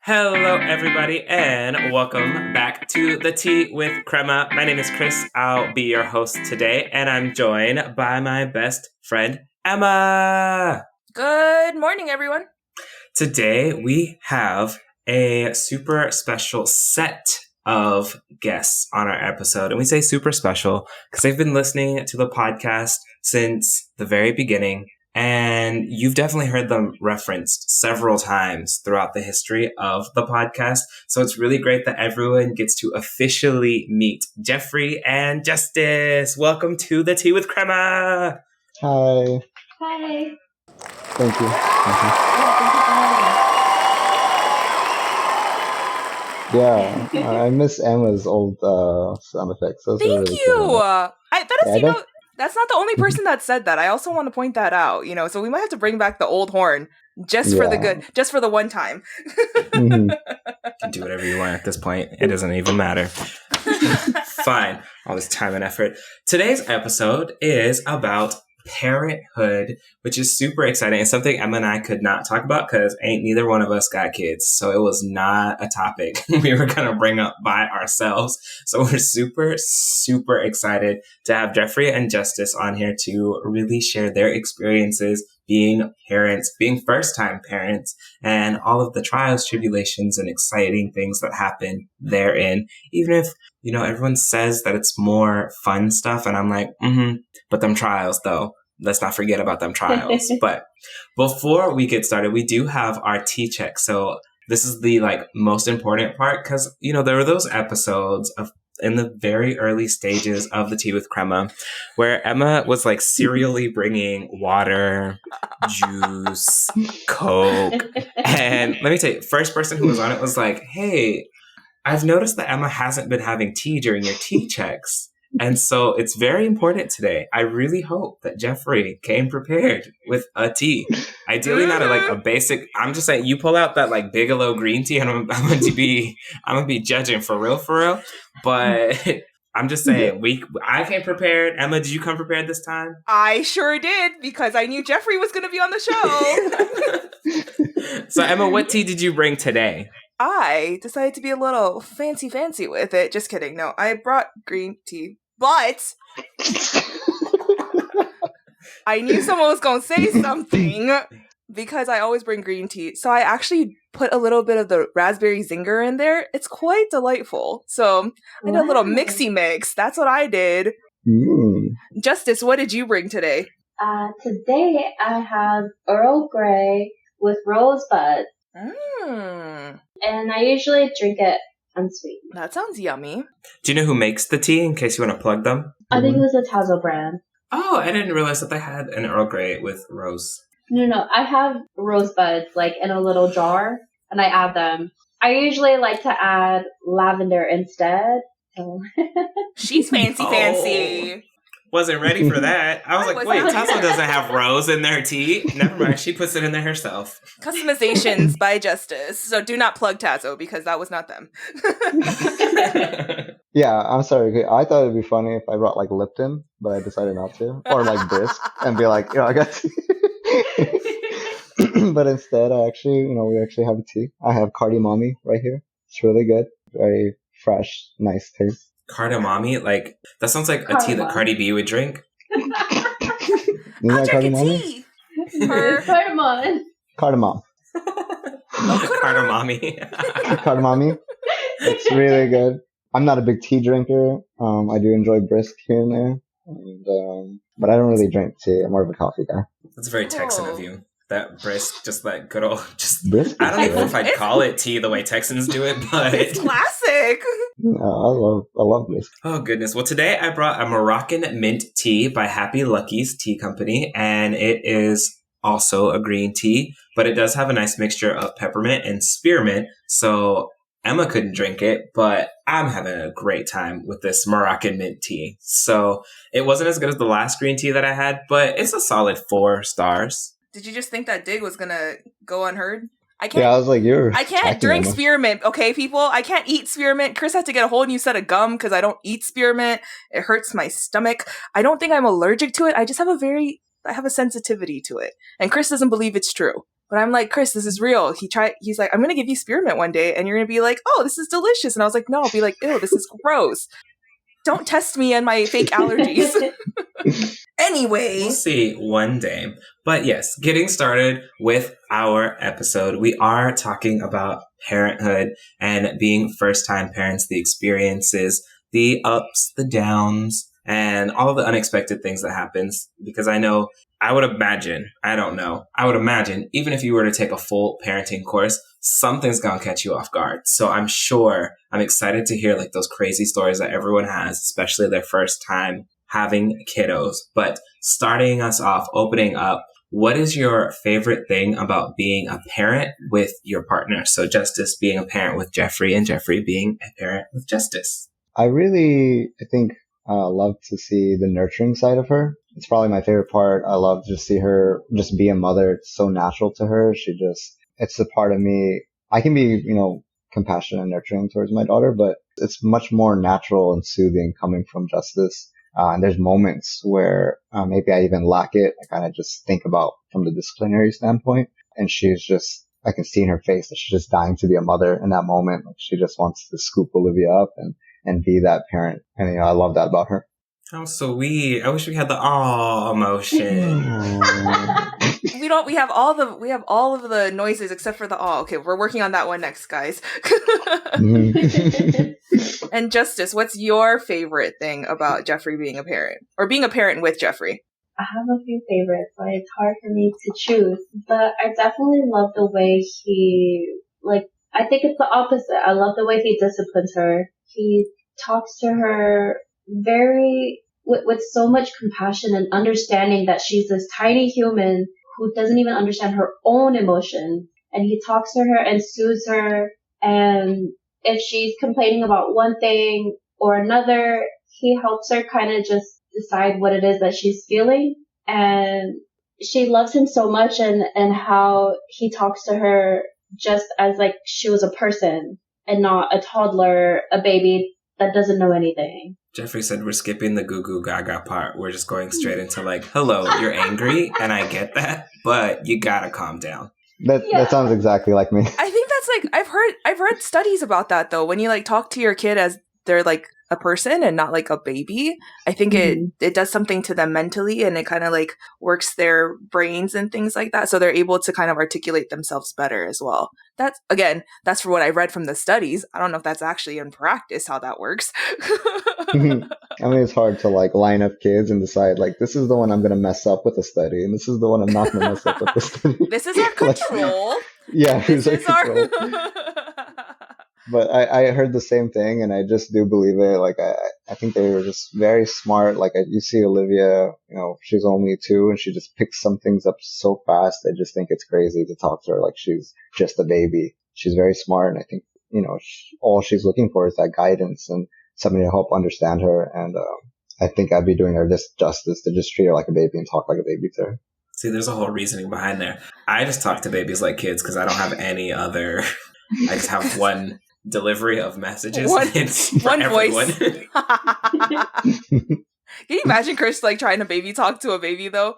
Hello, everybody, and welcome back to The Tea with Crema. My name is Chris. I'll be your host today, and I'm joined by my best friend, Emma. Good morning, everyone. Today, we have a super special set of guests on our episode. And we say super special because they've been listening to the podcast since the very beginning. And you've definitely heard them referenced several times throughout the history of the podcast. So it's really great that everyone gets to officially meet Jeffrey and Justice. Welcome to The Tea with Crema. Hi. Hi. Thank you. Yeah, I miss Emma's old sound effects. Those Thank really you. cool. That's not the only person that said that. I also want to point that out. So we might have to bring back the old horn just for the good, just for the one time. Mm-hmm. You can do whatever you want at this point. It doesn't even matter. Fine. All this time and effort. Today's episode is about parenthood, which is super exciting. It's something Emma and I could not talk about because neither one of us got kids. So it was not a topic we were going to bring up by ourselves. So we're super, super excited to have Jeffrey and Justice on here to really share their experiences being parents, being first-time parents, and all of the trials, tribulations, and exciting things that happen therein. Even if, everyone says that it's more fun stuff, and I'm like, but them trials, though. Let's not forget about them trials. But before we get started, we do have our tea check. So this is the most important part because, there were those episodes in the very early stages of The Tea with Crema where Emma was serially bringing water, juice, Coke. And let me tell you, first person who was on it was like, hey, I've noticed that Emma hasn't been having tea during your tea checks. And so it's very important today. I really hope that Jeffrey came prepared with a tea. Ideally not a basic, I'm just saying you pull out that Bigelow green tea and I'm going to be judging for real. But I'm just saying I came prepared. Emma, did you come prepared this time? I sure did because I knew Jeffrey was going to be on the show. So Emma, what tea did you bring today? I decided to be a little fancy with it. Just kidding. No, I brought green tea. But I knew someone was going to say something because I always bring green tea. So I actually put a little bit of the raspberry zinger in there. It's quite delightful. So I did a little mixy mix. That's what I did. Justice, what did you bring today? Today I have Earl Grey with rosebud. And I usually drink it unsweetened. That sounds yummy. Do you know who makes the tea in case you want to plug them? I think it was a Tazo brand. Oh, I didn't realize that they had an Earl Grey with rose. No. I have rosebuds in a little jar and I add them. I usually like to add lavender instead. She's fancy. Wasn't ready for that. I was like, wait, Tazo doesn't have rose in their tea. Never mind, she puts it in there herself. Customizations by Justice. So do not plug Tazo because that was not them. Yeah, I'm sorry. I thought it'd be funny if I brought Lipton, but I decided not to. Or Brisk and be like, I got tea. But instead, we actually have a tea. I have Cardamommy right here. It's really good. Very fresh, nice taste. Cardamommy? That sounds like a tea that Cardi B would drink. Isn't that Cardamommy? Cardamom. Cardamom. Cardamommy. Cardamommy. It's really good. I'm not a big tea drinker. I do enjoy Brisk here and there. But I don't really drink tea. I'm more of a coffee guy. That's very Texan of you. That Brisk, just that good old, Brisk. I don't even know if I'd call it tea the way Texans do it, but it's classic. I love Brisk. Oh goodness. Well, today I brought a Moroccan mint tea by Happy Lucky's Tea Company, and it is also a green tea, but it does have a nice mixture of peppermint and spearmint. So Emma couldn't drink it, but I'm having a great time with this Moroccan mint tea. So it wasn't as good as the last green tea that I had, but it's a solid 4 stars. Did you just think that dig was gonna go unheard? I was like, I can't drink spearmint, okay, people? I can't eat spearmint. Chris had to get a whole new set of gum because I don't eat spearmint. It hurts my stomach. I don't think I'm allergic to it. I just have I have a sensitivity to it. And Chris doesn't believe it's true. But I'm like, Chris, this is real. He's like, I'm going to give you spearmint one day and you're going to be like, oh, this is delicious. And I was like, no, I'll be like, ew, this is gross. Don't test me and my fake allergies. Anyway. We'll see one day. But yes, getting started with our episode, we are talking about parenthood and being first-time parents, the experiences, the ups, the downs, and all of the unexpected things that happens. Because I would imagine, even if you were to take a full parenting course, something's going to catch you off guard. So I'm excited to hear like those crazy stories that everyone has, especially their first time having kiddos. But starting us off, opening up, what is your favorite thing about being a parent with your partner? So Justice being a parent with Jeffrey and Jeffrey being a parent with Justice. I think, love to see the nurturing side of her. It's probably my favorite part. I love to see her just be a mother. It's so natural to her. It's a part of me. I can be, compassionate and nurturing towards my daughter, but it's much more natural and soothing coming from Justice. And there's moments where maybe I even lack it. I kind of just think about from the disciplinary standpoint, and I can see in her face that she's just dying to be a mother in that moment. Like she just wants to scoop Olivia up and be that parent. And I love that about her. How sweet. I wish we had the aw emotion. We have all of the noises except for the aw. Okay, we're working on that one next, guys. And Justice, what's your favorite thing about Jeffrey being a parent? Or being a parent with Jeffrey? I have a few favorites, but it's hard for me to choose. But I definitely love the way I think it's the opposite. I love the way he disciplines her. He talks to her with so much compassion and understanding that she's this tiny human who doesn't even understand her own emotions. And he talks to her and soothes her. And if she's complaining about one thing or another, he helps her kind of just decide what it is that she's feeling. And she loves him so much, and how he talks to her just as like she was a person and not a toddler, a baby that doesn't know anything. Jeffrey said we're skipping the goo goo gaga part. We're just going straight into like, hello, you're angry, and I get that, but you gotta calm down. That sounds exactly like me. I think that's like I've read studies about that though. When you like talk to your kid as they're like a person and not like a baby, I think it does something to them mentally, and it kind of like works their brains and things like that, so they're able to kind of articulate themselves better as well. That's for what I read from the studies. I don't know if that's actually in practice how that works. I mean, it's hard to like line up kids and decide like this is the one I'm going to mess up with the study, and this is the one I'm not going to mess up with the study. This is our control. This is our control. But I heard the same thing, and I just do believe it. Like, I think they were just very smart. Like, you see Olivia, she's only 2, and she just picks some things up so fast. I just think it's crazy to talk to her like she's just a baby. She's very smart, and I think, all she's looking for is that guidance and somebody to help understand her. And I think I'd be doing her this justice to just treat her like a baby and talk like a baby to her. See, there's a whole reasoning behind there. I just talk to babies like kids because I don't have any other. I just have one delivery of messages. One voice. Can you imagine Chris like trying to baby talk to a baby though?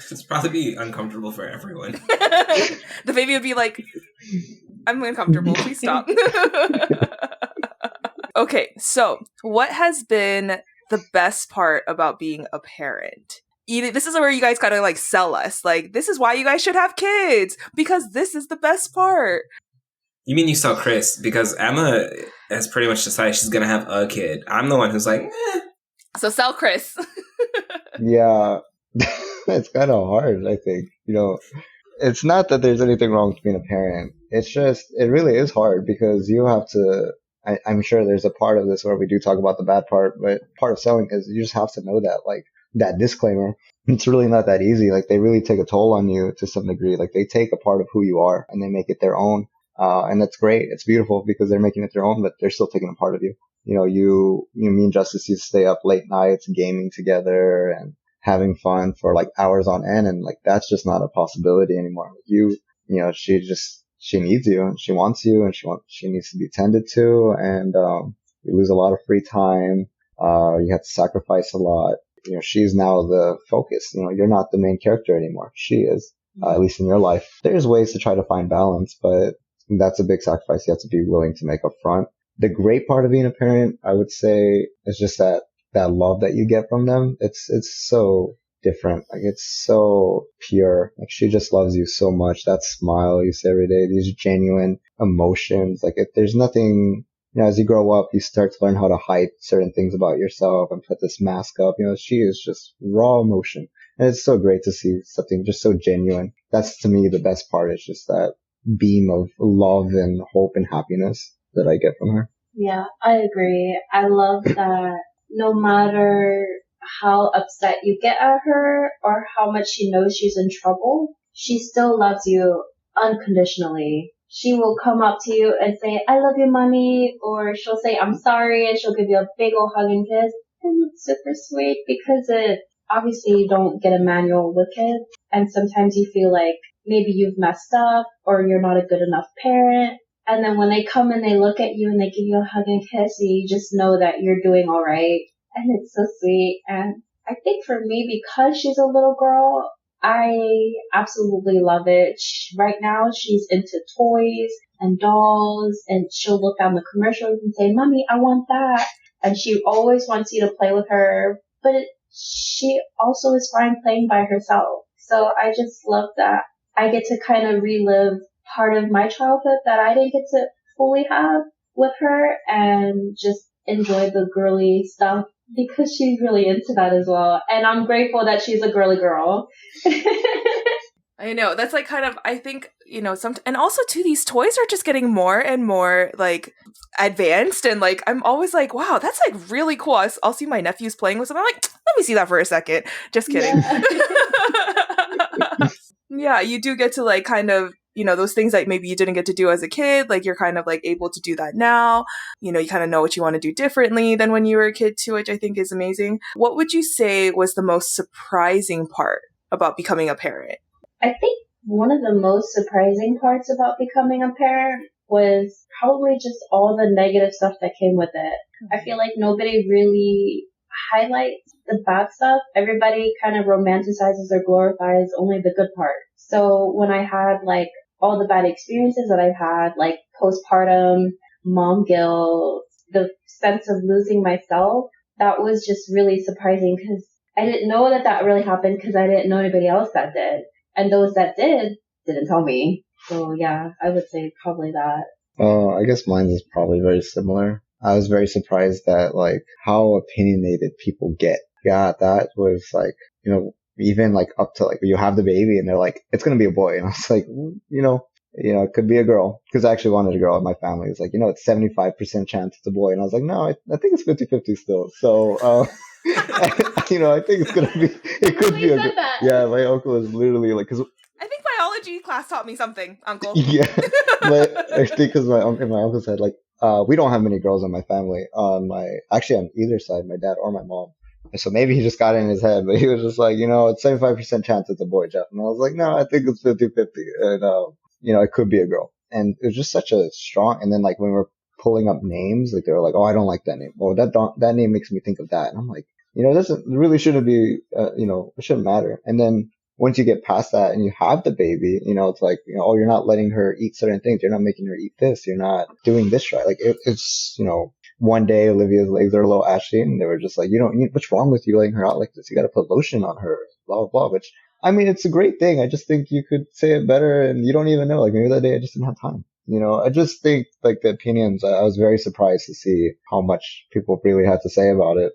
It's probably be uncomfortable for everyone. The baby would be like, I'm uncomfortable, please stop. Okay, so what has been the best part about being a parent? This is where you guys gotta like sell us. Like, this is why you guys should have kids, because this is the best part. You mean you sell Chris? Because Emma has pretty much decided she's gonna have a kid. I'm the one who's like, eh. So sell Chris. Yeah, it's kind of hard, I think. It's not that there's anything wrong with being a parent. It's just, it really is hard because you have to, I'm sure there's a part of this where we do talk about the bad part, but part of selling is you just have to know that, like, that disclaimer, it's really not that easy. Like, they really take a toll on you to some degree. Like, they take a part of who you are and they make it their own. And that's great. It's beautiful because they're making it their own, but they're still taking a part of you. Me and Justice used to stay up late nights gaming together and having fun for like hours on end. And like, that's just not a possibility anymore. She needs you and she wants you and she needs to be tended to. And, you lose a lot of free time. You have to sacrifice a lot. she's now the focus. You're not the main character anymore. She is, at least in your life. There's ways to try to find balance, but that's a big sacrifice you have to be willing to make up front. The great part of being a parent, I would say, is just that love that you get from them. It's so different. Like, it's so pure. Like, she just loves you so much. That smile you see every day, these genuine emotions. Like, there's nothing, as you grow up, you start to learn how to hide certain things about yourself and put this mask up. She is just raw emotion. And it's so great to see something just so genuine. That's, to me, the best part. It's just that beam of love and hope and happiness that I get from her. Yeah, I agree. I love that no matter how upset you get at her or how much she knows she's in trouble, she still loves you unconditionally. She will come up to you and say, I love you, mommy, or she'll say, I'm sorry, and she'll give you a big old hug and kiss. And it's super sweet because obviously you don't get a manual with kids, and sometimes you feel like maybe you've messed up or you're not a good enough parent. And then when they come and they look at you and they give you a hug and kiss, you just know that you're doing all right. And it's so sweet. And I think for me, because she's a little girl, I absolutely love it. Right now, she's into toys and dolls, and she'll look down the commercials and say, Mommy, I want that. And she always wants you to play with her, but she also is fine playing by herself. So I just love that I get to kind of relive part of my childhood that I didn't get to fully have with her and just enjoy the girly stuff because she's really into that as well. And I'm grateful that she's a girly girl. I know. That's like kind of, I think, and also too, these toys are just getting more and more like advanced. And like, I'm always like, wow, that's like really cool. I'll see my nephews playing with something. I'm like, let me see that for a second. Just kidding. Yeah. Yeah, you do get to like kind of, those things that maybe you didn't get to do as a kid, like you're kind of like able to do that now. You kind of know what you want to do differently than when you were a kid too, which I think is amazing. What would you say was the most surprising part about becoming a parent? I think one of the most surprising parts about becoming a parent was probably just all the negative stuff that came with it. I feel like nobody really highlights the bad stuff. Everybody kind of romanticizes or glorifies only the good part. So when I had like all the bad experiences that I've had, like postpartum, mom guilt, the sense of losing myself, that was just really surprising because I didn't know that really happened because I didn't know anybody else that did. And those that didn't tell me. So yeah, I would say probably that. I guess mine is probably very similar. I was very surprised at like how opinionated people get. Yeah, that was like, even like up to like you have the baby and they're like, it's going to be a boy. And I was like, it could be a girl because I actually wanted a girl in my family. It's like, it's 75% chance it's a boy. And I was like, no, I think it's 50-50 still. So, I think it's going to be, it could be a girl. Yeah, my uncle is literally like, cause I think biology class taught me something, uncle. Yeah, but I think because my uncle said like, we don't have many girls in my family on either side, my dad or my mom. So maybe he just got it in his head, but he was just like, it's 75% chance it's a boy, Jeff. And I was like, no, I think it's 50-50. And, it could be a girl. And it was just such a strong, and then like when we're pulling up names, like they were like, oh, I don't like that name. Oh, that name makes me think of that. And I'm like, it really shouldn't be, it shouldn't matter. And then once you get past that and you have the baby, it's like, oh, you're not letting her eat certain things. You're not making her eat this. You're not doing this right. Like it's, one day Olivia's legs are a little ashy and they were just like, what's wrong with you letting her out like this? You got to put lotion on her, blah, blah, blah. Which, I mean, it's a great thing. I just think you could say it better and you don't even know. Like maybe that day I just didn't have time. I just think like the opinions, I was very surprised to see how much people really had to say about it.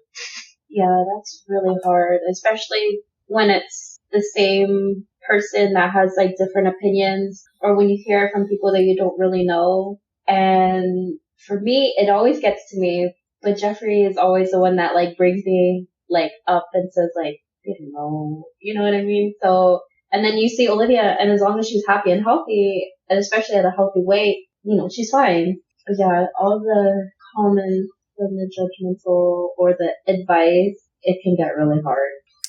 Yeah, that's really hard, especially when it's the same person that has like different opinions or when you hear it from people that you don't really know. And for me, it always gets to me, but Jeffrey is always the one that like brings me like up and says like, I don't know, you know what I mean? So, and then you see Olivia and as long as she's happy and healthy, and especially at a healthy weight, she's fine. But yeah, all the comments and the judgmental or the advice, it can get really hard.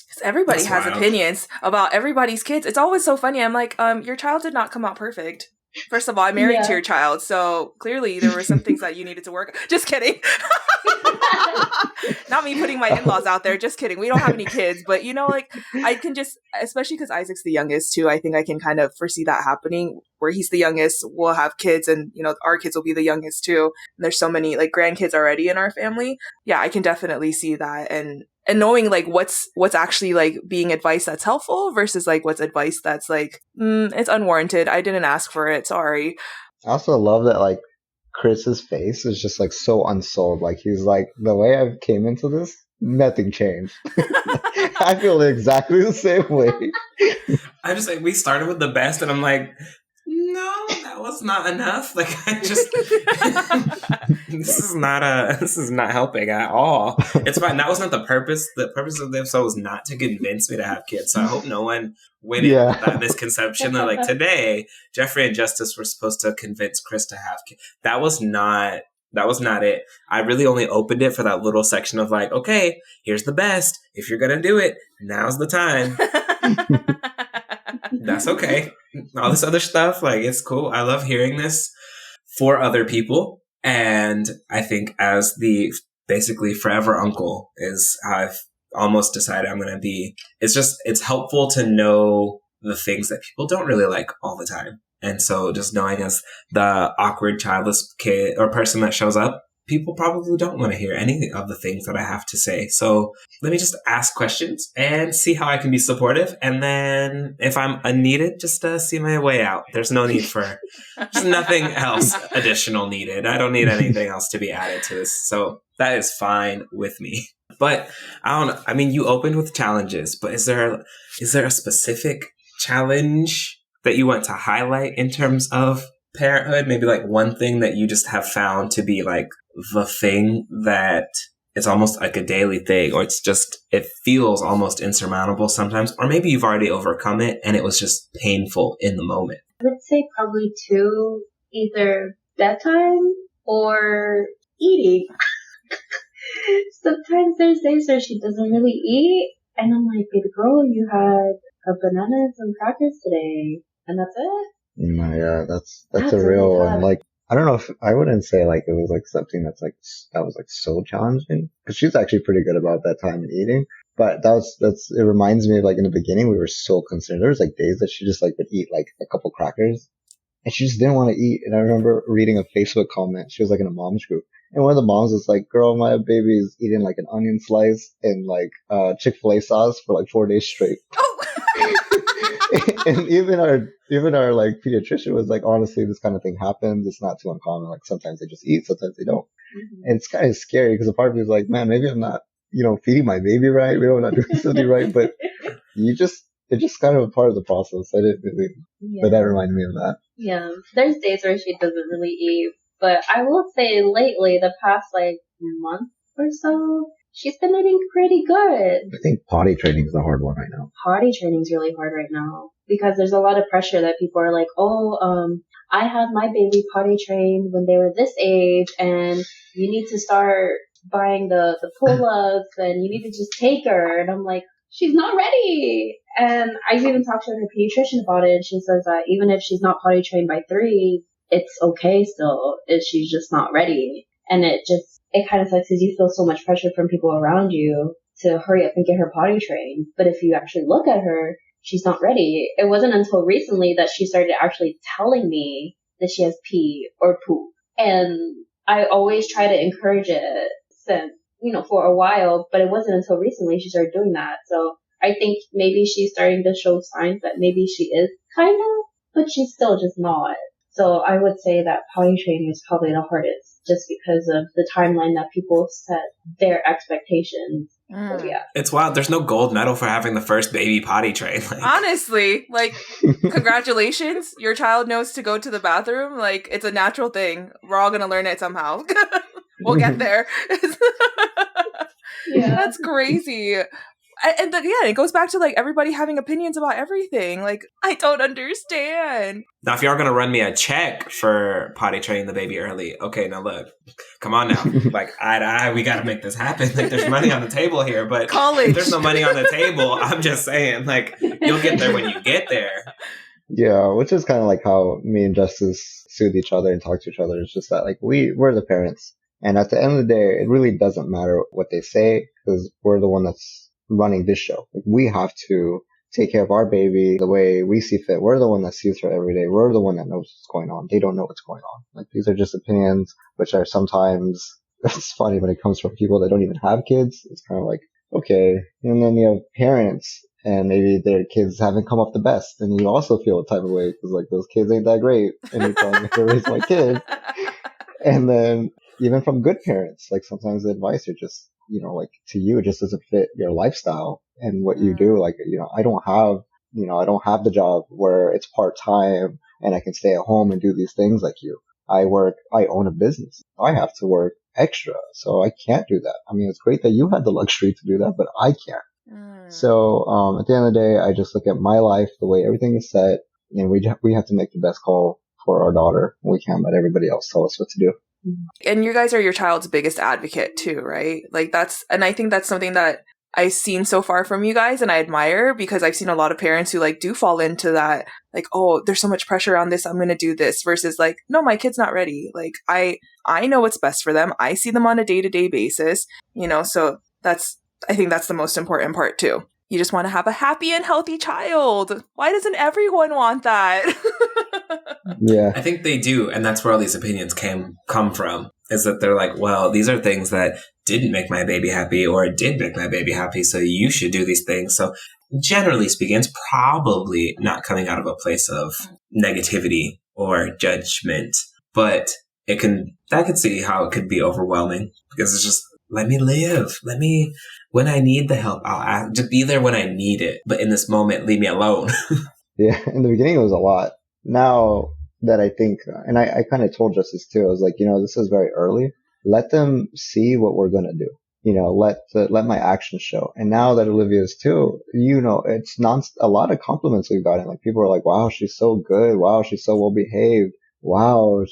Because everybody That's has wild. opinions about everybody's kids. It's always so funny. I'm like, your child did not come out perfect. First of all, I'm married Yeah. to your child, so clearly there were some things that you needed to work. Just kidding. Not me putting my in-laws out there. Just kidding. We don't have any kids, but like I can just, especially because Isaac's the youngest too. I think I can kind of foresee that happening where he's the youngest. We'll have kids, and our kids will be the youngest too. And there's so many like grandkids already in our family. Yeah, I can definitely see that, and knowing like what's actually like being advice that's helpful versus like what's advice that's like it's unwarranted. I didn't ask for it. Sorry. I also love that like Chris's face is just like so unsold. Like he's like, the way I came into this, nothing changed. I feel exactly the same way. I'm just like, we started with the best, and I'm like, no, that was not enough. Like, I just, this is not helping at all. It's fine. That was not the purpose. The purpose of the episode was not to convince me to have kids. So I hope no one went in with that misconception that like today, Jeffrey and Justice were supposed to convince Chris to have kids. That was not it. I really only opened it for that little section of like, okay, here's the best. If you're going to do it, now's the time. That's okay. All this other stuff, like, it's cool. I love hearing this for other people. And I think as the basically forever uncle is how I've almost decided I'm going to be. It's helpful to know the things that people don't really like all the time. And so just knowing as the awkward childless kid or person that shows up, people probably don't want to hear any of the things that I have to say. So let me just ask questions and see how I can be supportive. And then if I'm unneeded, just see my way out. There's no need for there's nothing else additional needed. I don't need anything else to be added to this. So that is fine with me. But I don't know. I mean, you opened with challenges, but is there a specific challenge that you want to highlight in terms of parenthood? Maybe like one thing that you just have found to be like the thing that it's almost like a daily thing, or it feels almost insurmountable sometimes, or maybe you've already overcome it and it was just painful in the moment. I would say probably two, either bedtime or eating. Sometimes there's days where she doesn't really eat, and I'm like, baby girl, you had a banana and some crackers today, and that's it? No, yeah, that's That's a real really one. tough. Like, I don't know if I wouldn't say like it was like something that was like so challenging, because she's actually pretty good about that time and eating. But it reminds me of like in the beginning we were so concerned. There was like days that she just like would eat like a couple crackers, and she just didn't want to eat. And I remember reading a Facebook comment. She was like in a mom's group, and one of the moms was like, "Girl, my baby is eating like an onion slice and like Chick-fil-A sauce for like 4 days straight." And even our like pediatrician was like, honestly, this kind of thing happens. It's not too uncommon. Like sometimes they just eat, sometimes they don't. Mm-hmm. And it's kind of scary because a part of me is like, man, maybe I'm not, feeding my baby right. Maybe I'm not doing something right. But it's just kind of a part of the process. I didn't really, but that reminded me of that. Yeah, there's days where she doesn't really eat, but I will say lately, the past like month or so, she's been eating pretty good. I think potty training is the hard one right now. Potty training's really hard right now because there's a lot of pressure that people are like, I had my baby potty trained when they were this age, and you need to start buying the pull-ups, and you need to just take her. And I'm like, she's not ready. And I even talked to her pediatrician about it, and she says that even if she's not potty trained by 3, it's okay still if she's just not ready. And it kind of sucks because you feel so much pressure from people around you to hurry up and get her potty trained. But if you actually look at her, she's not ready. It wasn't until recently that she started actually telling me that she has pee or poop. And I always try to encourage it since, for a while, but it wasn't until recently she started doing that. So I think maybe she's starting to show signs that maybe she is kind of, but she's still just not. So I would say that potty training is probably the hardest just because of the timeline that people set their expectations. So, yeah. It's wild. There's no gold medal for having the first baby potty train. Honestly, congratulations. Your child knows to go to the bathroom. Like, it's a natural thing. We're all going to learn it somehow. We'll get there. Yeah. That's crazy. And it goes back to, like, everybody having opinions about everything. Like, I don't understand. Now, if y'all going to run me a check for potty training the baby early, okay, now look, come on now. Like, eye to eye, we got to make this happen. Like, there's money on the table here, but College. There's no money on the table. I'm just saying, like, you'll get there when you get there. Yeah, which is kind of like how me and Justice soothe each other and talk to each other. It's just that like we're the parents. And at the end of the day, it really doesn't matter what they say because we're the one that's running this show. Like, we have to take care of our baby the way we see fit. We're the one that sees her every day. We're the one that knows what's going on. They don't know what's going on. Like these are just opinions, which are sometimes, it's funny when it comes from people that don't even have kids. It's kind of like, okay. And then you have parents and maybe their kids haven't come up the best. And you also feel a type of way because like those kids ain't that great. And you're telling me to raise my kids. And then even from good parents, like sometimes the advice are just, like to you, it just doesn't fit your lifestyle and what you do. Like, I don't have the job where it's part time and I can stay at home and do these things like you. I own a business. I have to work extra. So I can't do that. I mean, it's great that you had the luxury to do that, but I can't. So, at the end of the day, I just look at my life, the way everything is set, and we have to make the best call for our daughter. We can't let everybody else tell us what to do. And you guys are your child's biggest advocate too, right? Like and I think that's something that I've seen so far from you guys and I admire because I've seen a lot of parents who like do fall into that, like, oh, there's so much pressure on this, I'm going to do this versus like, no, my kid's not ready. Like I know what's best for them. I see them on a day-to-day basis, so I think that's the most important part too. You just want to have a happy and healthy child. Why doesn't everyone want that? Yeah. I think they do. And that's where all these opinions come from, is that they're like, well, these are things that didn't make my baby happy or did make my baby happy. So you should do these things. So generally speaking, it's probably not coming out of a place of negativity or judgment, but I could see how it could be overwhelming because it's just, let me live. When I need the help, I'll ask to be there when I need it. But in this moment, leave me alone. Yeah. In the beginning, it was a lot. Now that I think, and I kind of told Justice too, I was like, this is very early. Let them see what we're going to do. Let my actions show. And now that Olivia's too, it's a lot of compliments we've gotten. Like people are like, wow, she's so good. Wow, she's so well behaved. Wow,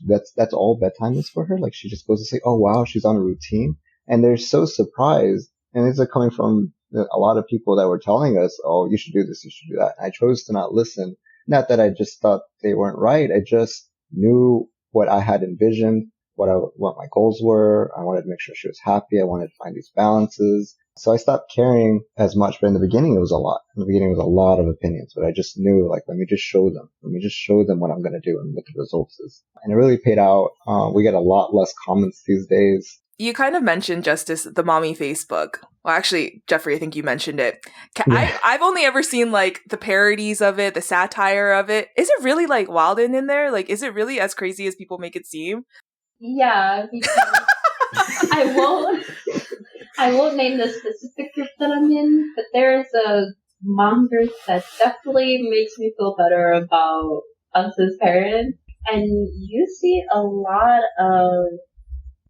that's all bedtime is for her. Like she just goes to say, oh wow, she's on a routine. And they're so surprised. And these are coming from a lot of people that were telling us, oh, you should do this, you should do that. And I chose to not listen. Not that I just thought they weren't right. I just knew what I had envisioned, what my goals were. I wanted to make sure she was happy. I wanted to find these balances. So I stopped caring as much. But in the beginning, it was a lot. In the beginning, it was a lot of opinions. But I just knew, like, let me just show them. Let me just show them what I'm going to do and what the results is. And it really paid out. We get a lot less comments these days. You kind of mentioned, Justice, the mommy Facebook. Well, actually, Jeffrey, I think you mentioned it. Yeah. I've only ever seen like the parodies of it, the satire of it. Is it really like Wilden in there? Like, is it really as crazy as people make it seem? Yeah, because I won't name the specific group that I'm in, but there's a mom group that definitely makes me feel better about us as parents. And you see a lot of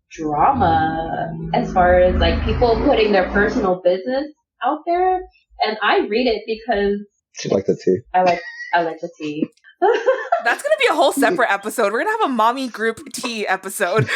drama as far as like people putting their personal business out there, and I read it because She liked the tea. I like the tea. That's gonna be a whole separate episode. We're gonna have a mommy group tea episode.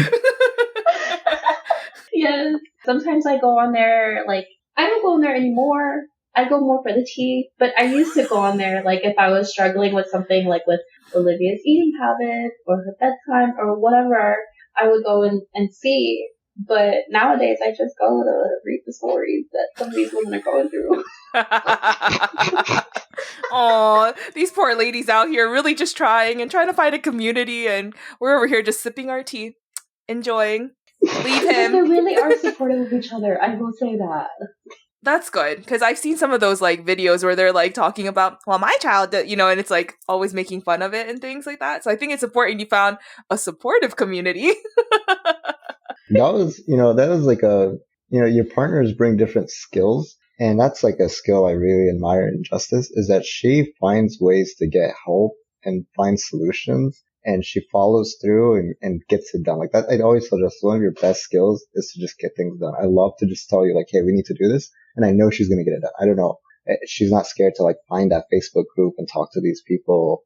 Yes. Sometimes I go on there, like I don't go on there anymore. I go more for the tea, but I used to go on there like if I was struggling with something like with Olivia's eating habits or her bedtime or whatever. I would go and see, but nowadays I just go to read the stories that some of these women are going through. Oh, these poor ladies out here really just trying to find a community, and we're over here just sipping our tea, enjoying. Leave They him. really are supportive of each other. I will say that. That's good, because I've seen some of those like videos where they're like talking about, well, my child, and it's like always making fun of it and things like that. So I think it's important you found a supportive community. That was like your partners bring different skills. And that's like a skill I really admire in Justice, is that she finds ways to get help and find solutions, and she follows through and gets it done. Like that, I'd always tell Justice, one of your best skills is to just get things done. I love to just tell you like, hey, we need to do this. And I know she's going to get it done. I don't know. She's not scared to like find that Facebook group and talk to these people.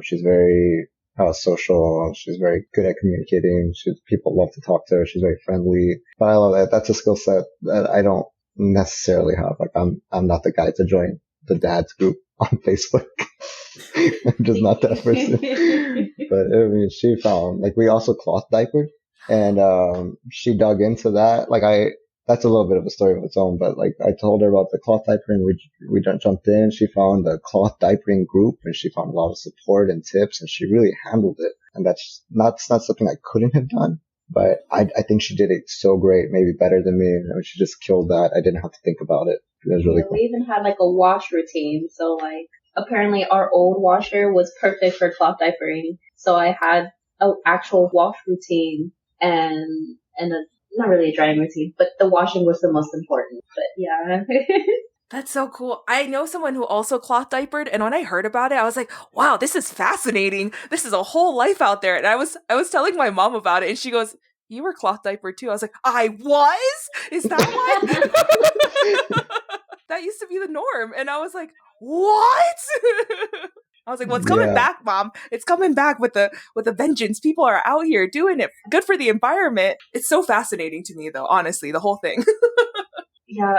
She's very social. She's very good at communicating. People love to talk to her. She's very friendly. But I love that. That's a skill set that I don't necessarily have. Like I'm not the guy to join the dad's group on Facebook. I'm just not that person. But I mean, she found like we also cloth diapered, and she dug into that. That's a little bit of a story of its own. But like I told her about the cloth diapering, we jumped in. She found the cloth diapering group, and she found a lot of support and tips, and she really handled it. And that's not something I couldn't have done. But I think she did it so great, maybe better than me. You know, she just killed that. I didn't have to think about it. It was really cool. We even had like a wash routine. So like apparently our old washer was perfect for cloth diapering. So I had an actual wash routine and not really a drying routine, but the washing was the most important. But yeah. That's so cool. I know someone who also cloth diapered, and when I heard about it, I was like, wow, this is fascinating. This is a whole life out there. And I was telling my mom about it, and she goes, you were cloth diapered too. I was like, I was? Is that what? That used to be the norm. And I was like, what? I was like, well, it's coming back, Mom. It's coming back with a vengeance. People are out here doing it. Good for the environment. It's so fascinating to me, though, honestly, the whole thing. Yeah,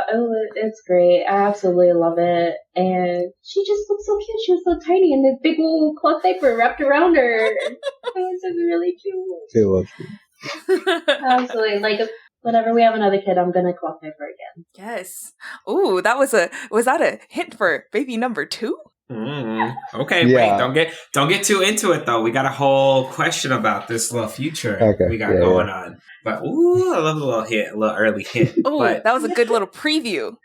it's great. I absolutely love it. And she just looked so cute. She was so tiny and this big old cloth diaper wrapped around her. It was just really cute. It was cute. Absolutely. Like, whenever we have another kid, I'm going to cloth diaper again. Yes. Ooh, was that a hint for baby number 2? Okay, yeah. Wait, don't get too into it though. We got a whole question about this little future we got going on. But I love a little early hint. Oh, that was a good little preview.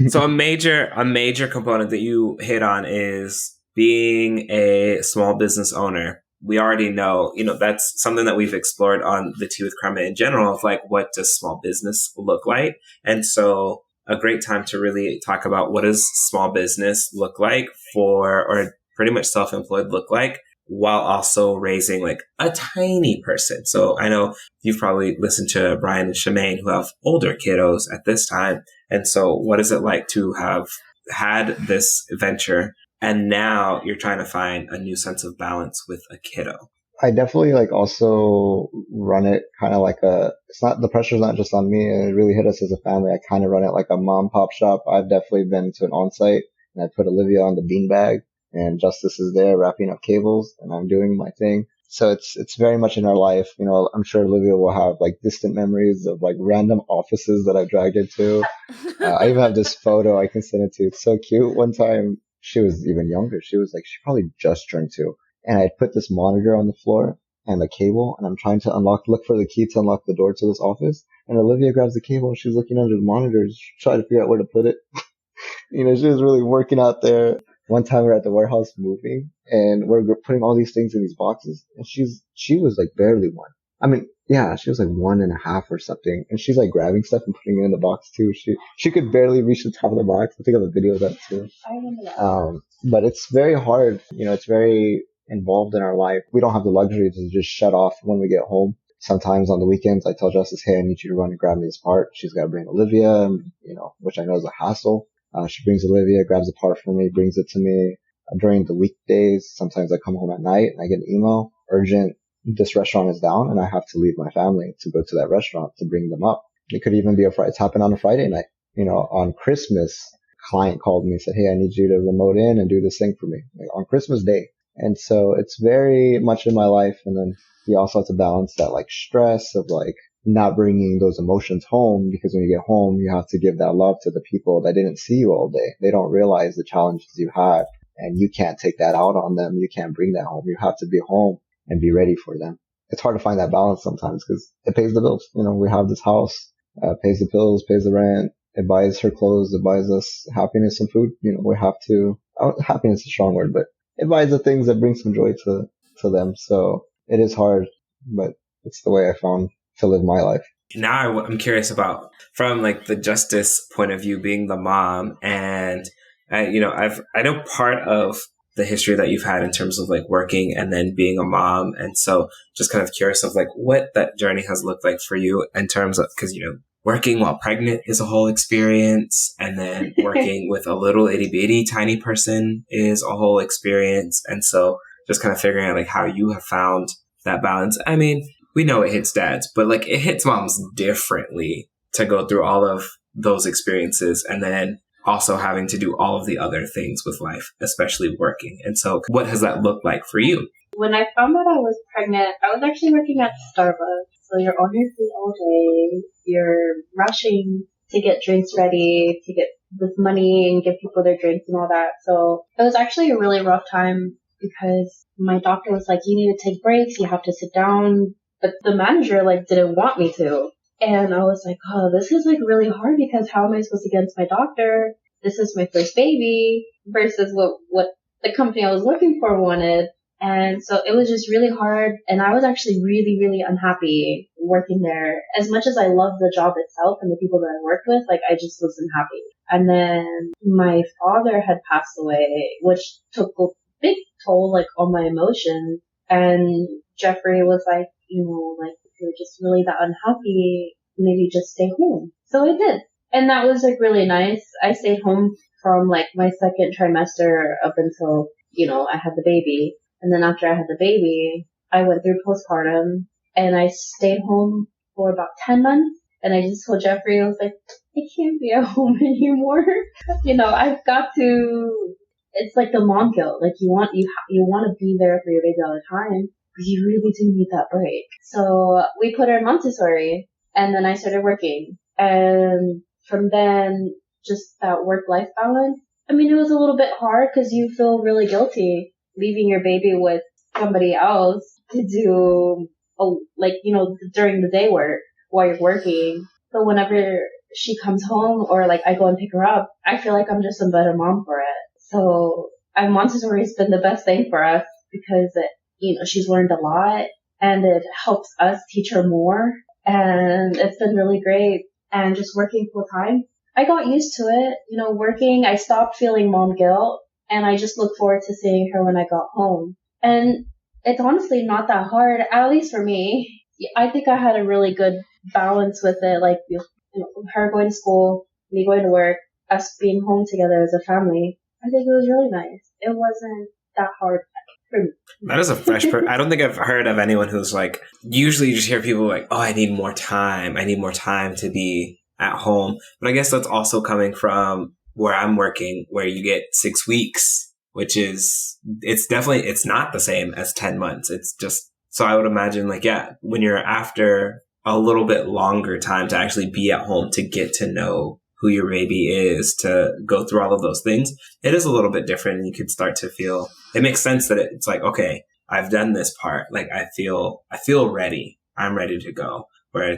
So a major component that you hit on is being a small business owner. We already know, that's something that we've explored on the Tea with Karma in general of like, what does small business look like? And so a great time to really talk about what does small business look like or pretty much self-employed look like while also raising like a tiny person. So I know you've probably listened to Brian and Shemaine who have older kiddos at this time. And so what is it like to have had this venture and now you're trying to find a new sense of balance with a kiddo? I definitely like also run it kind of like the pressure's not just on me. It really hit us as a family. I kind of run it like a mom pop shop. I've definitely been to an on-site and I put Olivia on the beanbag and Justice is there wrapping up cables and I'm doing my thing. So it's very much in our life. I'm sure Olivia will have like distant memories of like random offices that I've dragged her to. I even have this photo I can send it to you. It's so cute. One time she was even younger. She probably just turned 2. And I put this monitor on the floor and the cable, and I'm trying to look for the key to unlock the door to this office. And Olivia grabs the cable and she's looking under the monitors, trying to figure out where to put it. She was really working out there. One time we were at the warehouse moving and we're putting all these things in these boxes. And she was like barely 1. I mean, yeah, she was like 1.5 or something. And she's like grabbing stuff and putting it in the box too. She could barely reach the top of the box. I think I have a video of that too. I remember that. But it's very hard. It's very involved in our life. We don't have the luxury to just shut off when we get home. Sometimes on the weekends, I tell Justice, hey, I need you to run and grab me this part. She's got to bring Olivia, which I know is a hassle. She brings Olivia, grabs the part for me, brings it to me. During the weekdays, sometimes I come home at night and I get an email, urgent, this restaurant is down and I have to leave my family to go to that restaurant to bring them up. It could even be it's happened on a Friday night. On Christmas, a client called me and said, hey, I need you to remote in and do this thing for me on Christmas Day. And so it's very much in my life. And then you also have to balance that like stress of like not bringing those emotions home, because when you get home, you have to give that love to the people that didn't see you all day. They don't realize the challenges you had and you can't take that out on them. You can't bring that home. You have to be home and be ready for them. It's hard to find that balance sometimes because it pays the bills. We have this house, pays the bills, pays the rent. It buys her clothes. It buys us happiness and food. We have to, happiness is a strong word, but it buys the things that bring some joy to them. So it is hard, but it's the way I found to live my life. Now I'm curious about, from like the Justice point of view, being the mom, and I know part of the history that you've had in terms of like working and then being a mom, and so just kind of curious of like what that journey has looked like for you in terms of, because working while pregnant is a whole experience, and then working with a little itty bitty tiny person is a whole experience. And so just kind of figuring out like how you have found that balance. I mean, we know it hits dads, but like it hits moms differently to go through all of those experiences and then also having to do all of the other things with life, especially working. And so what has that looked like for you? When I found out I was pregnant, I was actually working at Starbucks. So you're on your feet all day. You're rushing to get drinks ready, to get this money and give people their drinks and all that. So it was actually a really rough time because my doctor was like, you need to take breaks. You have to sit down. But the manager didn't want me to. And I was like, oh, this is really hard because how am I supposed to get into my doctor? This is my first baby versus what the company I was looking for wanted. And so it was just really hard. And I was actually really, really unhappy working there. As much as I loved the job itself and the people that I worked with, I just wasn't happy. And then my father had passed away, which took a big toll, on my emotions. And Jeffrey was like, if you're just really that unhappy, maybe just stay home. So I did. And that was really nice. I stayed home from my second trimester up until, I had the baby. And then after I had the baby, I went through postpartum and I stayed home for about 10 months. And I just told Jeffrey, I was like, I can't be at home anymore. I've got to, it's like the mom guilt. You want to be there for your baby all the time, but you really do need that break. So we put her in Montessori and then I started working. And from then, just that work-life balance. I mean, it was a little bit hard because you feel really guilty leaving your baby with somebody else to do, during the day work while you're working. So whenever she comes home or I go and pick her up, I feel like I'm just a better mom for it. So Montessori has been the best thing for us because she's learned a lot and it helps us teach her more. And it's been really great. And just working full time, I got used to it. Working, I stopped feeling mom guilt. And I just look forward to seeing her when I got home. And it's honestly not that hard, at least for me. I think I had a really good balance with it, her going to school, me going to work, us being home together as a family. I think it was really nice. It wasn't that hard for me. That is a fresh I don't think I've heard of anyone who's usually you just hear people oh, I need more time. I need more time to be at home. But I guess that's also coming from where I'm working, where you get 6 weeks, which is, it's not the same as 10 months. It's just, so I would imagine when you're after a little bit longer time to actually be at home, to get to know who your baby is, to go through all of those things, it is a little bit different. And you could start to feel, it makes sense that it's okay, I've done this part. I feel ready. I'm ready to go. Where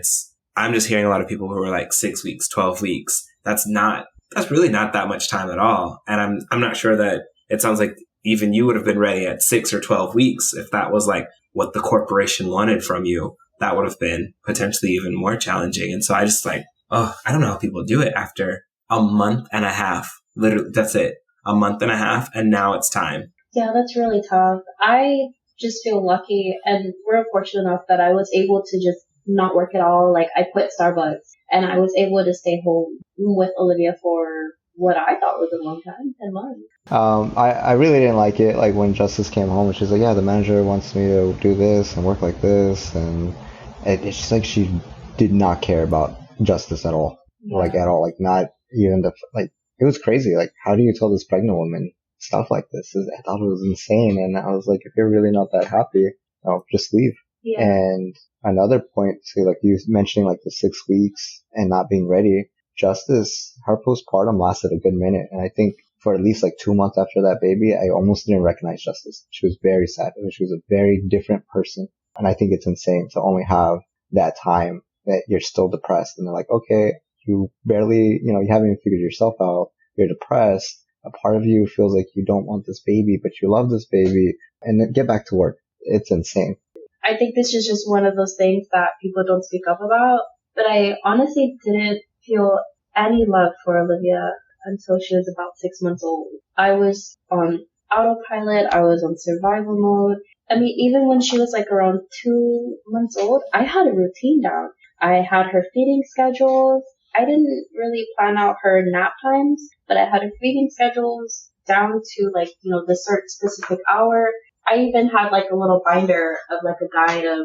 I'm just hearing a lot of people who are 6 weeks, 12 weeks. That's really not that much time at all. And I'm not sure that it sounds like even you would have been ready at 6 or 12 weeks. If that was what the corporation wanted from you, that would have been potentially even more challenging. And so I just I don't know how people do it after a month and a half. Literally, that's it. A month and a half. And now it's time. Yeah, that's really tough. I just feel lucky and we're fortunate enough that I was able to just not work at all. I quit Starbucks and I was able to stay home with Olivia for what I thought was a long time, 10 months. I really didn't like it. When Justice came home and she's like, yeah, the manager wants me to do this and work like this. And it's just she did not care about Justice at all. Yeah. At all. Not even it was crazy. How do you tell this pregnant woman stuff like this? I thought it was insane. And I was if you're really not that happy, just leave. Yeah. And another point, you mentioning the 6 weeks and not being ready, Justice, her postpartum lasted a good minute. And I think for at least 2 months after that baby, I almost didn't recognize Justice. She was very sad. She was a very different person. And I think it's insane to only have that time that you're still depressed. And they're okay, you barely, you haven't even figured yourself out. You're depressed. A part of you feels you don't want this baby, but you love this baby. And then get back to work. It's insane. I think this is just one of those things that people don't speak up about. But I honestly didn't feel any love for Olivia until she was about 6 months old. I was on autopilot. I was on survival mode. I mean, even when she was around 2 months old, I had a routine down. I had her feeding schedules. I didn't really plan out her nap times, but I had her feeding schedules down to the certain specific hour. I even had a little binder of a guide of,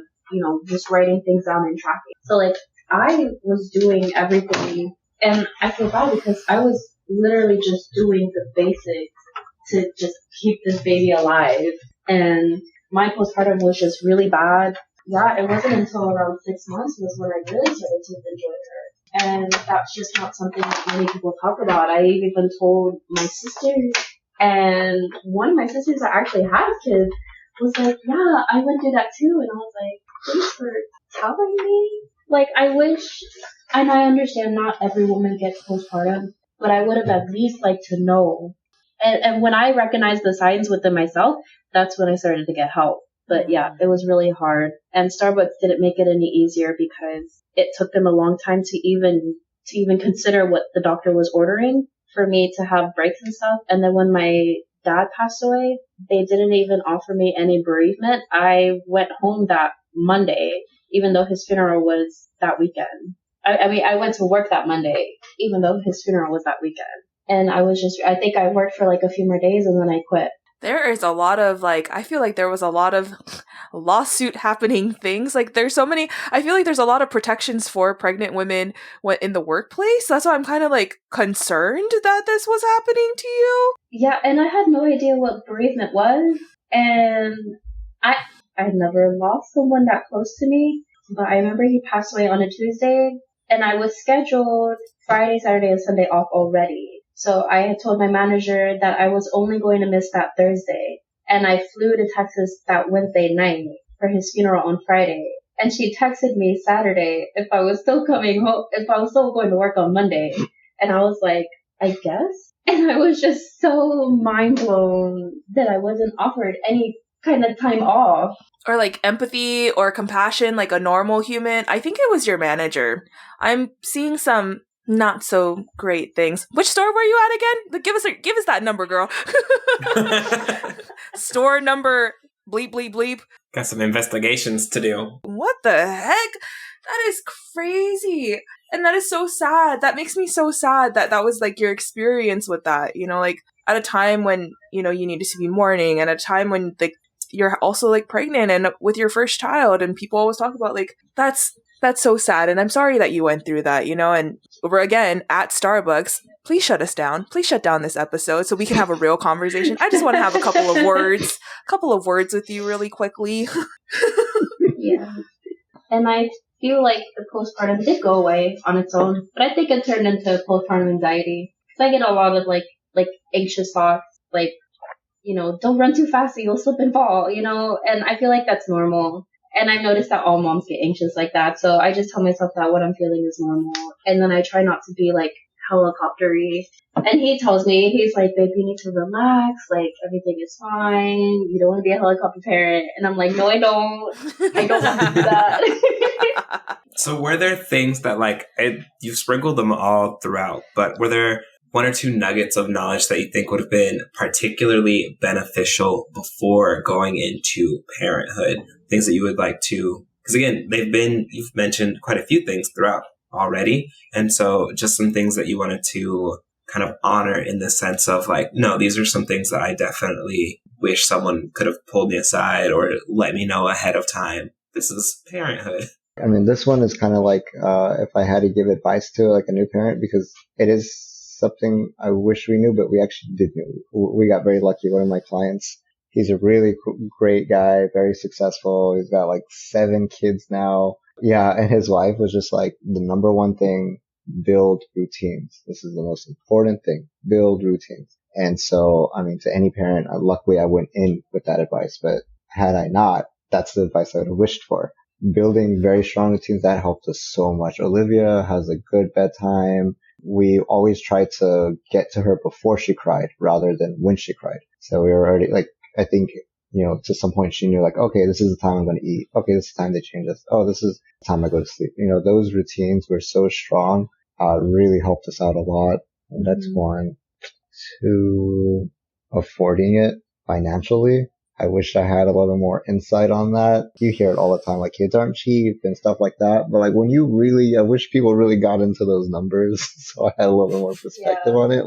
just writing things down and tracking. So I was doing everything and I feel bad because I was literally just doing the basics to just keep this baby alive. And my postpartum was just really bad. Yeah, it wasn't until around 6 months was when I really started to enjoy her. And that's just not something that many people talk about. I even told my sisters, and one of my sisters that actually has kids was like, yeah, I went through that too. And I was like, thanks for telling me. Like, I wish, and I understand not every woman gets postpartum, but I would have at least liked to know. And when I recognized the signs within myself, that's when I started to get help. But yeah, it was really hard. And Starbucks didn't make it any easier because it took them a long time to even consider what the doctor was ordering for me to have breaks and stuff. And then when my dad passed away, they didn't even offer me any bereavement. I went home that Monday, even though his funeral was that weekend. I mean, I went to work that Monday, even though his funeral was that weekend. And I think I worked for like a few more days and then I quit. There is a lot of I feel like there was a lot of lawsuit happening things. Like there's so many, I feel like there's a lot of protections for pregnant women in the workplace. That's why I'm kind of concerned that this was happening to you. Yeah, and I had no idea what bereavement was. And I never lost someone that close to me, but I remember he passed away on a Tuesday and I was scheduled Friday, Saturday, and Sunday off already. So I had told my manager that I was only going to miss that Thursday. And I flew to Texas that Wednesday night for his funeral on Friday. And she texted me Saturday if I was still coming home, if I was still going to work on Monday. And I was like, I guess. And I was just so mind blown that I wasn't offered any kind of time off. Or empathy or compassion like a normal human. I think it was your manager. I'm seeing some not so great things. Which store were you at again? Give us that number, girl. Store number bleep bleep bleep. Got some investigations to do. What the heck? That is crazy. And that is so sad. That makes me so sad that was your experience with that. At a time when, you needed to be mourning, and a time when you're also pregnant and with your first child, and people always talk about that's so sad. And I'm sorry that you went through that, and we're again at Starbucks. Please shut us down. Please shut down this episode so we can have a real conversation. I just want to have a couple of words with you really quickly. Yeah. And I feel like the postpartum did go away on its own, but I think it turned into postpartum anxiety. Cause I get a lot of anxious thoughts, don't run too fast or you'll slip and fall, and I feel like that's normal. And I've noticed that all moms get anxious like that. So I just tell myself that what I'm feeling is normal. And then I try not to be helicopter-y. And he tells me, he's like, babe, you need to relax. Everything is fine. You don't want to be a helicopter parent. And I'm like, no, I don't. I don't want to do that. So were there things that you sprinkled them all throughout, but were there one or two nuggets of knowledge that you think would have been particularly beneficial before going into parenthood? Things that you would like to, because again, you've mentioned quite a few things throughout already. And so just some things that you wanted to kind of honor in the sense of no, these are some things that I definitely wish someone could have pulled me aside or let me know ahead of time. This is parenthood. I mean, this one is kind of if I had to give advice to a new parent, because it is something I wish we knew, but we actually did know. We got very lucky. One of my clients, he's a really great guy, very successful. He's got 7 kids now. Yeah. And his wife was just the number one thing, build routines. This is the most important thing, build routines. And so, I mean, to any parent, luckily I went in with that advice, but had I not, that's the advice I would have wished for. Building very strong routines, that helped us so much. Olivia has a good bedtime. We always tried to get to her before she cried rather than when she cried. So we were already I think, to some point she knew okay, this is the time I'm going to eat. Okay, this is the time they change us. Oh, this is the time I go to sleep. Those routines were so strong, really helped us out a lot. And that's one. 2, affording it financially. I wish I had a little more insight on that. You hear it all the time, kids aren't cheap and stuff like that. But when you I wish people really got into those numbers so I had a little bit more perspective on it.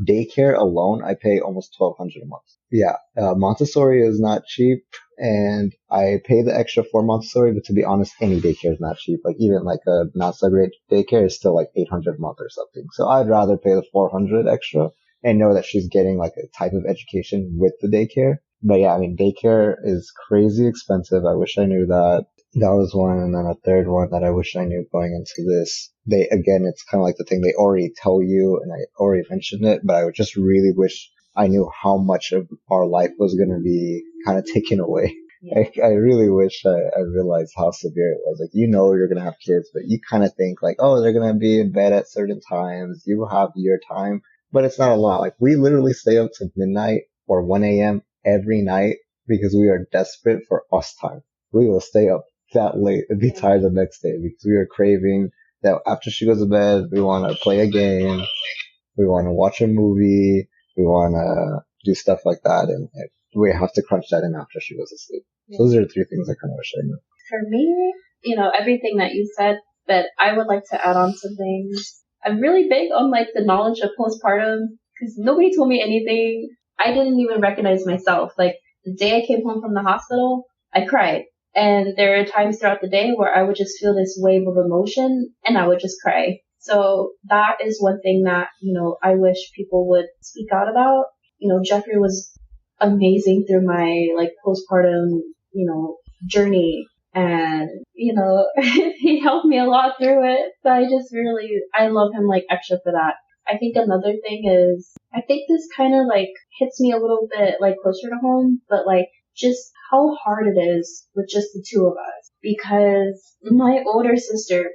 Daycare alone, I pay almost $1,200 a month. Yeah, Montessori is not cheap. and I pay the extra 4 months for it. But to be honest, any daycare is not cheap. Like even like a not so great daycare is still like 800 a month or something. So I'd rather pay the 400 extra and know that she's getting like a type of education with the daycare. But yeah, I mean, daycare is crazy expensive. I wish I knew that. That was one. And then a third one that I wish I knew going into this. Again, it's kind of like the thing they already tell you, and I already mentioned it, but I would just really wish I knew how much of our life was going to be kind of taken away. Yeah. I really wish I realized how severe it was. Like, you know, you're going to have kids, but you kind of think like, oh, they're going to be in bed at certain times. You will have your time, but it's not a lot. Like, we literally stay up to midnight or 1 a.m. every night because we are desperate for us time. We will stay up that late and be tired the next day because we are craving that after she goes to bed, we want to play a game. We want to watch a movie. We want to do stuff like that. And we have to crunch that in after she goes to sleep. Yeah. Those are the three things I kind of wish I knew. For me, everything that you said, but I would like to add on some things. I'm really big on like the knowledge of postpartum because nobody told me anything. I didn't even recognize myself. Like the day I came home from the hospital, I cried. And there are times throughout the day where I would just feel this wave of emotion and I would just cry. So that is one thing that, I wish people would speak out about. Jeffrey was amazing through my like postpartum, journey. And, he helped me a lot through it. So I love him like extra for that. I think another thing is, I think this kind of like hits me a little bit like closer to home, but like just how hard it is with just the two of us. Because my older sister,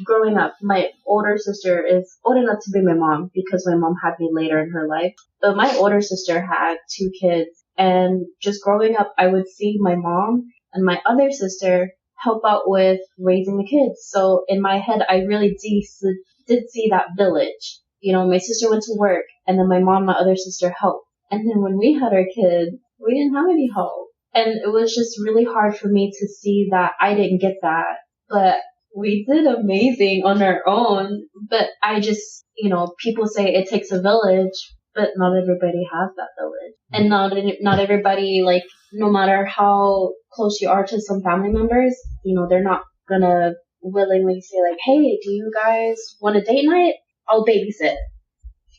growing up, my older sister is old enough to be my mom because my mom had me later in her life. But my older sister had 2 kids. And just growing up, I would see my mom and my other sister help out with raising the kids. So in my head, I really did see that village. My sister went to work and then my mom and my other sister helped. And then when we had our kids, we didn't have any help. And it was just really hard for me to see that I didn't get that. But we did amazing on our own. But I just, people say it takes a village, but not everybody has that village. And not everybody, like, no matter how close you are to some family members, they're not gonna willingly say like, hey, do you guys want a date night? I'll babysit.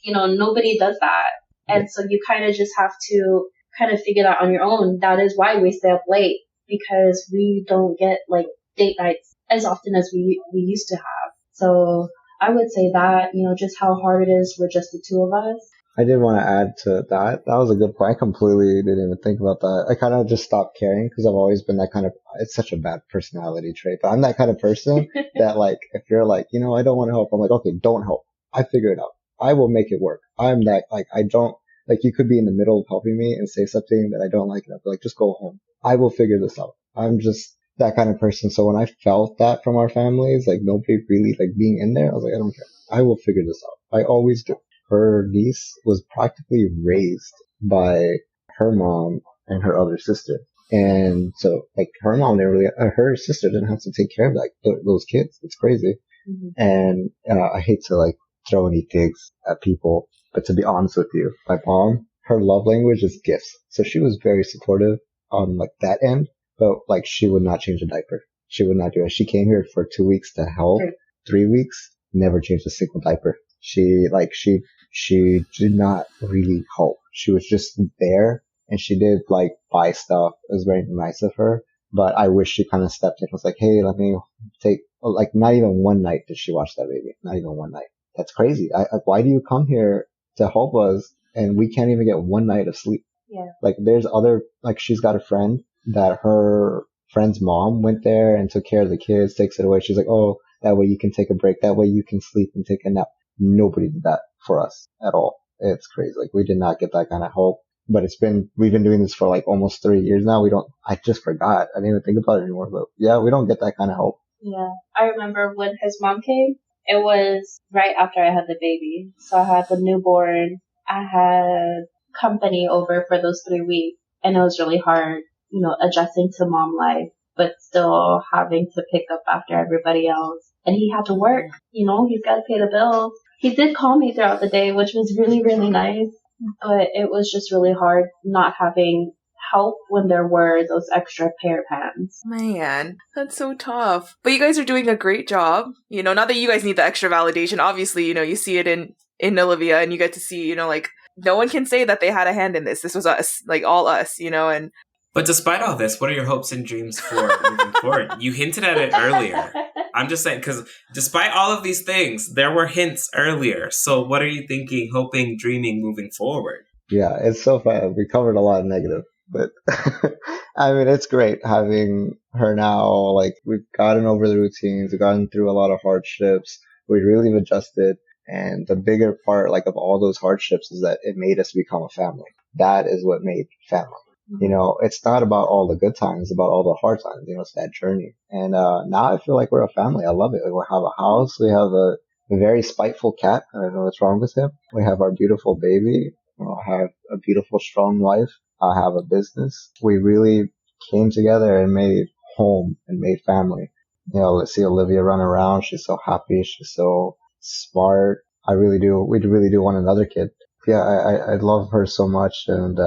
Nobody does that. And so you kind of just have to kind of figure that on your own. That is why we stay up late, because we don't get like date nights as often as we used to have. So I would say that, just how hard it is with just the two of us. I did want to add to that. That was a good point. I completely didn't even think about that. I kind of just stopped caring because I've always been that kind of, it's such a bad personality trait, but I'm that kind of person that like, if you're like, I don't want to help, I'm like, okay, don't help. I figure it out. I will make it work. I'm that, like, I don't, like, you could be in the middle of helping me and say something that I don't like, and I'll be like, just go home. I will figure this out. I'm just that kind of person. So when I felt that from our families, like nobody really like being in there, I was like, I don't care. I will figure this out. I always do. Her niece was practically raised by her mom and her other sister. And so like her sister didn't have to take care of like those kids. It's crazy. Mm-hmm. And I hate to like throw any digs at people, but to be honest with you, my mom, her love language is gifts. So she was very supportive on like that end, but like she would not change a diaper. She would not do it. She came here for 2 weeks to help. 3 weeks, never changed a single diaper. She did not really help. She was just there, and she did like buy stuff. It was very nice of her, but I wish she kind of stepped in. It was like, hey, let me take, like, not even one night did she watch that baby. Not even one night. That's crazy. Why do you come here to help us and we can't even get one night of sleep? Yeah. Like there's other, like she's got a friend that her friend's mom went there and took care of the kids, takes it away. She's like, oh, that way you can take a break. That way you can sleep and take a nap. Nobody did that for us at all. It's crazy. Like we did not get that kind of help, but we've been doing this for like almost 3 years now. I just forgot. I didn't even think about it anymore, but yeah, we don't get that kind of help. Yeah. I remember when his mom came, it was right after I had the baby. So I had the newborn. I had company over for those 3 weeks, and it was really hard, adjusting to mom life, but still having to pick up after everybody else. And he had to work, he's got to pay the bills. He did call me throughout the day, which was really, really nice, but it was just really hard not having help when there were those extra pair pans. Man, that's so tough. But you guys are doing a great job. You know, not that you guys need the extra validation. Obviously, you know, you see it in Olivia and you get to see, you know, like, no one can say that they had a hand in this. This was us, like all us, you know, and But despite all this, what are your hopes and dreams for moving forward? You hinted at it earlier. I'm just saying, because despite all of these things, there were hints earlier. So what are you thinking, hoping, dreaming moving forward? Yeah, it's so fun. We covered a lot of negative, but I mean, it's great having her now. Like, we've gotten over the routines, we've gotten through a lot of hardships. We really adjusted. And the bigger part, like, of all those hardships is that it made us become a family. That is what made family. You know, it's not about all the good times, it's about all the hard times. You know, it's that journey. And now I feel like we're a family. I love it. We have a house. We have a very spiteful cat. I don't know what's wrong with him. We have our beautiful baby. I have a beautiful, strong wife. I have a business. We really came together and made home and made family. You know, let's see Olivia run around. She's so happy. She's so smart. I really do. We really do want another kid. Yeah, I love her so much. And,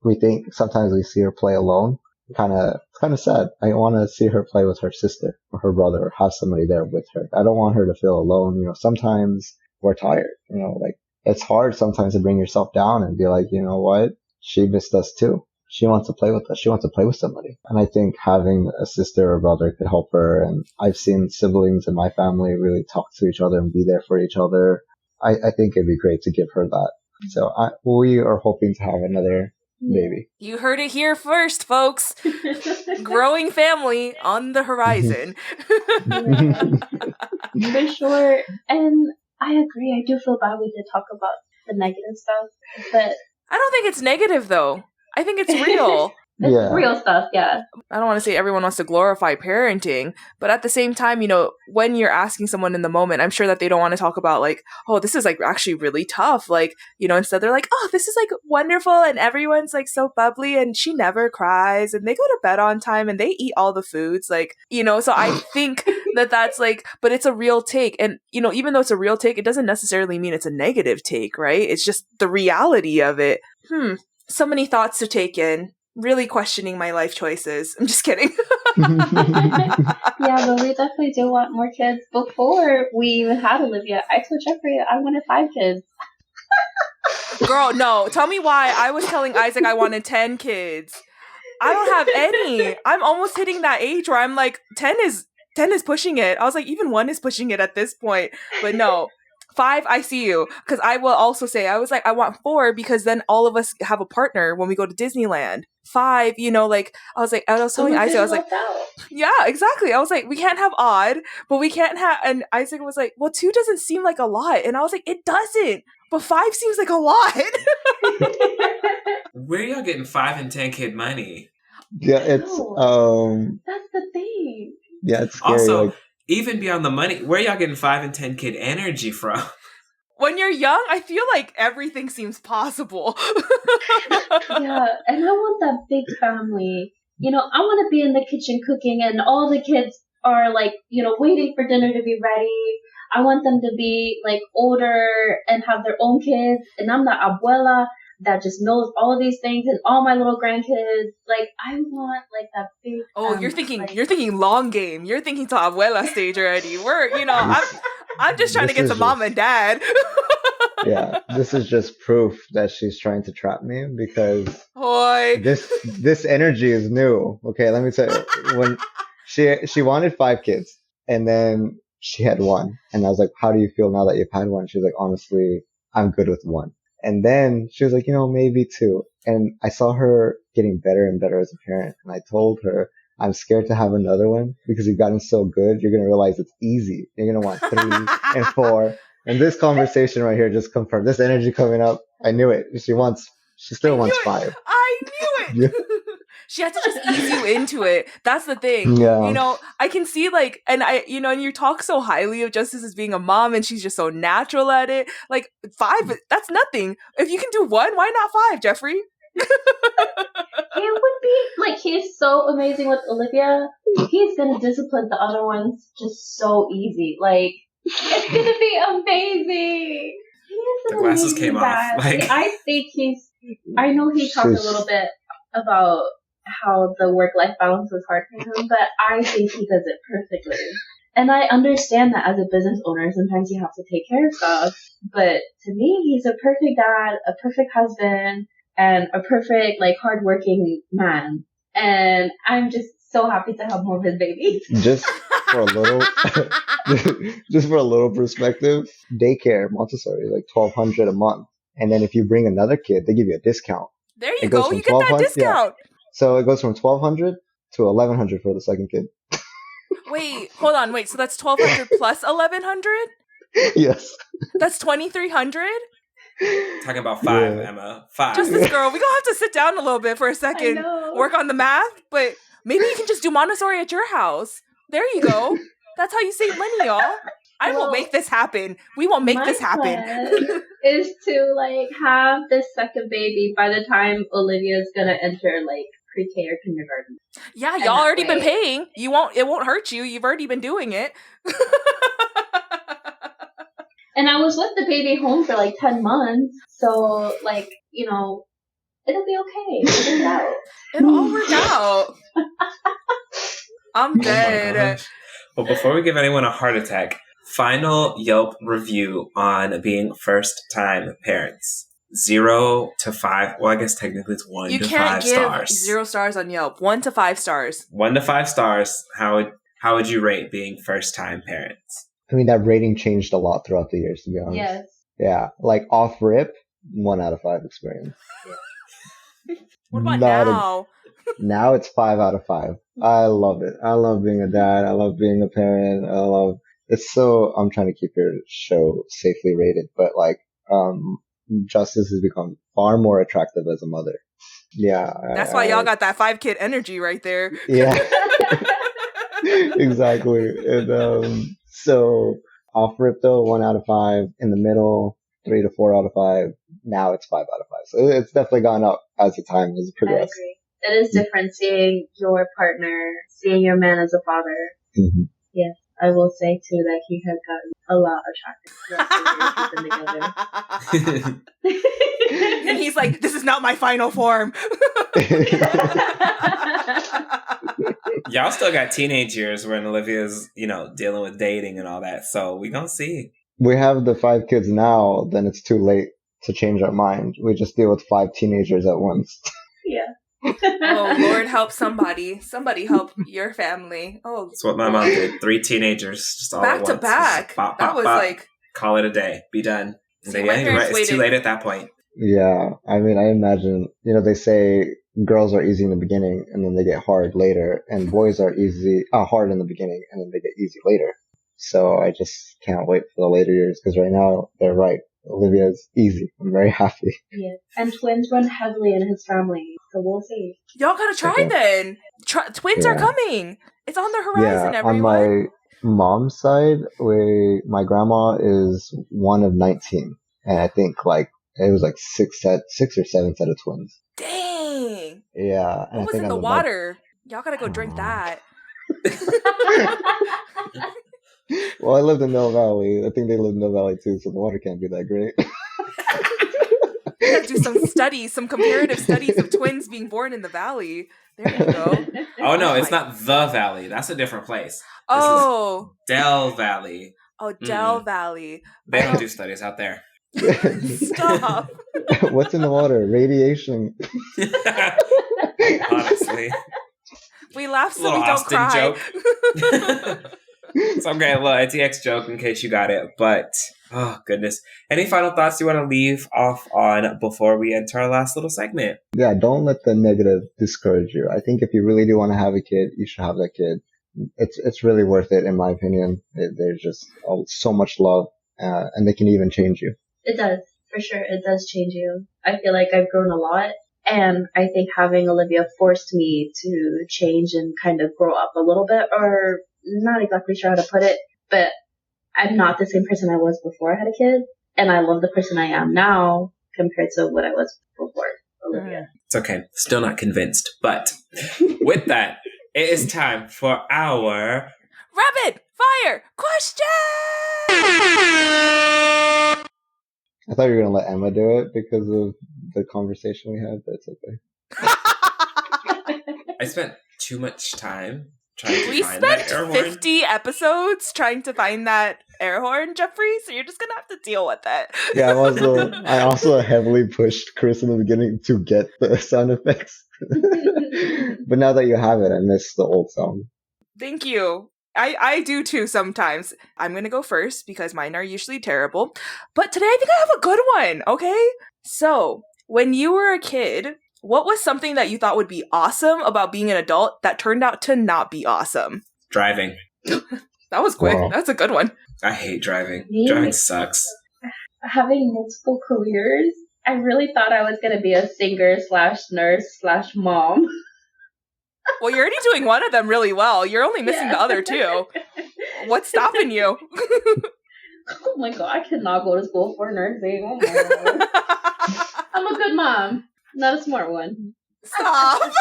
we think sometimes we see her play alone. Kind of sad. I want to see her play with her sister or her brother or have somebody there with her. I don't want her to feel alone. You know, sometimes we're tired, you know, like it's hard sometimes to bring yourself down and be like, you know what? She missed us too. She wants to play with us. She wants to play with somebody. And I think having a sister or brother could help her. And I've seen siblings in my family really talk to each other and be there for each other. I think it'd be great to give her that. So we are hoping to have another baby. you heard it here first, folks. Growing family on the horizon. For sure. And I agree. I do feel bad we did talk about the negative stuff, but I don't think it's negative, though. I think it's real. it's Yeah. real stuff. Yeah. I don't want to say everyone wants to glorify parenting, but at the same time, you know, when you're asking someone in the moment, I'm sure that they don't want to talk about like, oh, this is like actually really tough. Like, you know, instead they're like, oh, this is like wonderful and everyone's like so bubbly and she never cries and they go to bed on time and they eat all the foods. Like, you know, so I think that's like, but it's a real take. And, you know, even though it's a real take, it doesn't necessarily mean it's a negative take, right? It's just the reality of it. So many thoughts to take in. Really questioning my life choices. I'm just kidding. Yeah, but we definitely do want more kids. Before we even had Olivia, I told Jeffrey I wanted 5 kids. Girl, no. Tell me why. I was telling Isaac I wanted 10 kids. I don't have any. I'm almost hitting that age where I'm like, 10 is pushing it. I was like, even 1 is pushing it at this point. But no. 5, I see you. Because I will also say, I was like, I want 4 because then all of us have a partner when we go to Disneyland. 5, you know, like, I was telling Isaac, I was like, yeah, exactly. I was like, we can't have odd, but we can't have, and Isaac was like, well, 2 doesn't seem like a lot. And I was like, it doesn't, but 5 seems like a lot. Where y'all getting 5 and 10 kid money? Yeah, it's that's the thing. yeah, it's scary. Also, like, even beyond the money, where y'all getting 5 and 10 kid energy from? When you're young, I feel like everything seems possible. Yeah, and I want that big family. You know, I want to be in the kitchen cooking and all the kids are like, you know, waiting for dinner to be ready. I want them to be like older and have their own kids. And I'm the abuela that just knows all of these things and all my little grandkids. Like, I want like that big family. You're thinking long game. You're thinking to abuela stage already. I'm just trying to get to mom and dad. yeah, this is just proof that she's trying to trap me because Hoy. this energy is new. Okay, let me tell you. When she wanted 5 kids and then she had 1, and I was like, how do you feel now that you've had 1? She was like, honestly, I'm good with 1. And then she was like, you know, maybe 2. And I saw her getting better and better as a parent. And I told her, I'm scared to have another one because you've gotten so good. You're going to realize it's easy. You're going to want 3 and 4. And this conversation right here just confirmed this energy coming up. I knew it. She still wants 5. I knew it. She had to just ease you into it. That's the thing. Yeah. You know, I can see like, and and you talk so highly of Justice as being a mom and she's just so natural at it. Like 5, that's nothing. If you can do 1, why not 5, Jeffrey? It would be like, he's so amazing with Olivia. He's gonna discipline the other ones just so easy. Like, it's gonna be amazing. He is The glasses came off. dad. Like, I think I know he talked a little bit about how the work-life balance is hard for him, but I think he does it perfectly. And I understand that as a business owner, sometimes you have to take care of stuff. But to me, he's a perfect dad, a perfect husband, and a perfect, like, hardworking man. And I'm just so happy to have more of his babies. Just for a little, just for a little perspective, daycare Montessori is like $1,200 a month, and then if you bring another kid, they give you a discount. There you It goes go. from You get that 1200 discount. So it goes from 1,200 to 1,100 for the second kid. Wait, hold on. Wait, so that's 1,200 plus 1,100? Yes. That's 2,300? Talking about 5, Yeah. Emma. 5. Justice girl, we gonna have to sit down a little bit for a I second, know. work on the math, but maybe you can just do Montessori at your house. There you go. That's how you save money, y'all. I will Well, make this happen. We will make this happen. plan is to like have this second baby by the time Olivia's gonna enter like pre-K or kindergarten. Yeah, And y'all that already been way- paying. It won't hurt you. You've already been doing it. And I was with the baby home for like 10 months, so like, you know, it'll be okay. It'll work out. It'll all work out. I'm Oh my dead. gosh. Well, before we give anyone a heart attack, final Yelp review on being first-time parents. 0 to 5. Well, I guess technically it's 1 You to can't 5 give stars. 0 stars on Yelp. 1 to 5 stars. 1 to 5 stars. How would you rate being first-time parents? I mean, that rating changed a lot throughout the years, to be honest. Yes. Yeah, like off rip, 1 out of 5 experience. What about Not a- now? Now it's 5 out of 5. I love it. I love being a dad. I love being a parent. It's so, I'm trying to keep your show safely rated, but like, Justice has become far more attractive as a mother. Yeah. That's why y'all got that 5-kid energy right there. Yeah. Exactly. And, so off rip though, 1 out of 5. In the middle, 3 to 4 out of 5. Now it's 5 out of 5. So it's definitely gone up as the time has I progressed. agree. It is different seeing your partner, seeing your man as a father. Mm-hmm. Yes. I will say too that he has gotten a lot attractive throughout the years we've been And he's like, this is not my final form. Y'all still got teenage years when Olivia's, dealing with dating and all that. So we gonna see. We have the 5 kids now, then it's too late to change our mind. We just deal with 5 teenagers at once. Yeah. Oh, Lord, help somebody. Somebody help your family. Oh, That's what my mom did. 3 teenagers just all back at to once. back. Just bop, That bop, was bop. like, Call it a day. Be done. See, They- my yeah, you're parents right. It's too waited- late at that point. Yeah, I mean, I imagine, they say girls are easy in the beginning and then they get hard later, and boys are hard in the beginning and then they get easy later. So I just can't wait for the later years because right now they're right. Olivia's easy. I'm very happy. Yeah. And twins run heavily in his family, so we'll see. y'all gotta try Okay. then. Twins are Yeah. coming. It's on the horizon, Yeah, everyone. on my mom's side, my grandma is one of 19, and I think like it was like 6 or 7 set of twins. Dang. Yeah, and I What was think in on the back- water? Y'all gotta go drink Oh. that. Well, I lived in Mill Valley. I think they live in Mill Valley too, so the water can't be that great. We gotta do some studies, some comparative studies of twins being born in the valley. There you go. Oh, no, Oh it's my- not the Valley. That's a different place. Oh, Del Valley. Del Valley. They don't do studies out there. Stop. What's in the water? Radiation. Honestly. We laugh so Little we don't Austin cry. joke. It's okay, a little ATX joke in case you got it. But, oh, goodness. Any final thoughts you want to leave off on before we enter our last little segment? Yeah, don't let the negative discourage you. I think if you really do want to have a kid, you should have that kid. It's really worth it, in my opinion. There's just so much love, and they can even change you. It does, for sure. It does change you. I feel like I've grown a lot, and I think having Olivia forced me to change and kind of grow up a little bit, or not exactly sure how to put it, but I'm not the same person I was before I had a kid, and I love the person I am now compared to what I was before Olivia. It's okay. Still not convinced. But with that, it is time for our... Rapid fire question. I thought you were gonna let Emma do it because of the conversation we had, but it's okay. spent too much time trying to We find that spent air horn. 50 episodes trying to find that air horn, Jeffrey, so you're just gonna have to deal with it. Yeah, I also heavily pushed Chris in the beginning to get the sound effects. But now that you have it, I miss the old sound. Thank you. I do too sometimes. I'm gonna go first because mine are usually terrible. But today I think I have a good one, okay? So, when you were a kid, what was something that you thought would be awesome about being an adult that turned out to not be awesome? Driving. That was quick. Wow. That's a good one. I hate driving. Me? Driving sucks. Having multiple careers, I really thought I was gonna be a singer slash nurse slash mom. Well, you're already doing one of them really well. You're only missing the Yeah. other two. What's stopping you? Oh my god, I cannot go to school for nursing. Oh my god. I'm a good mom, not a smart one. Stop.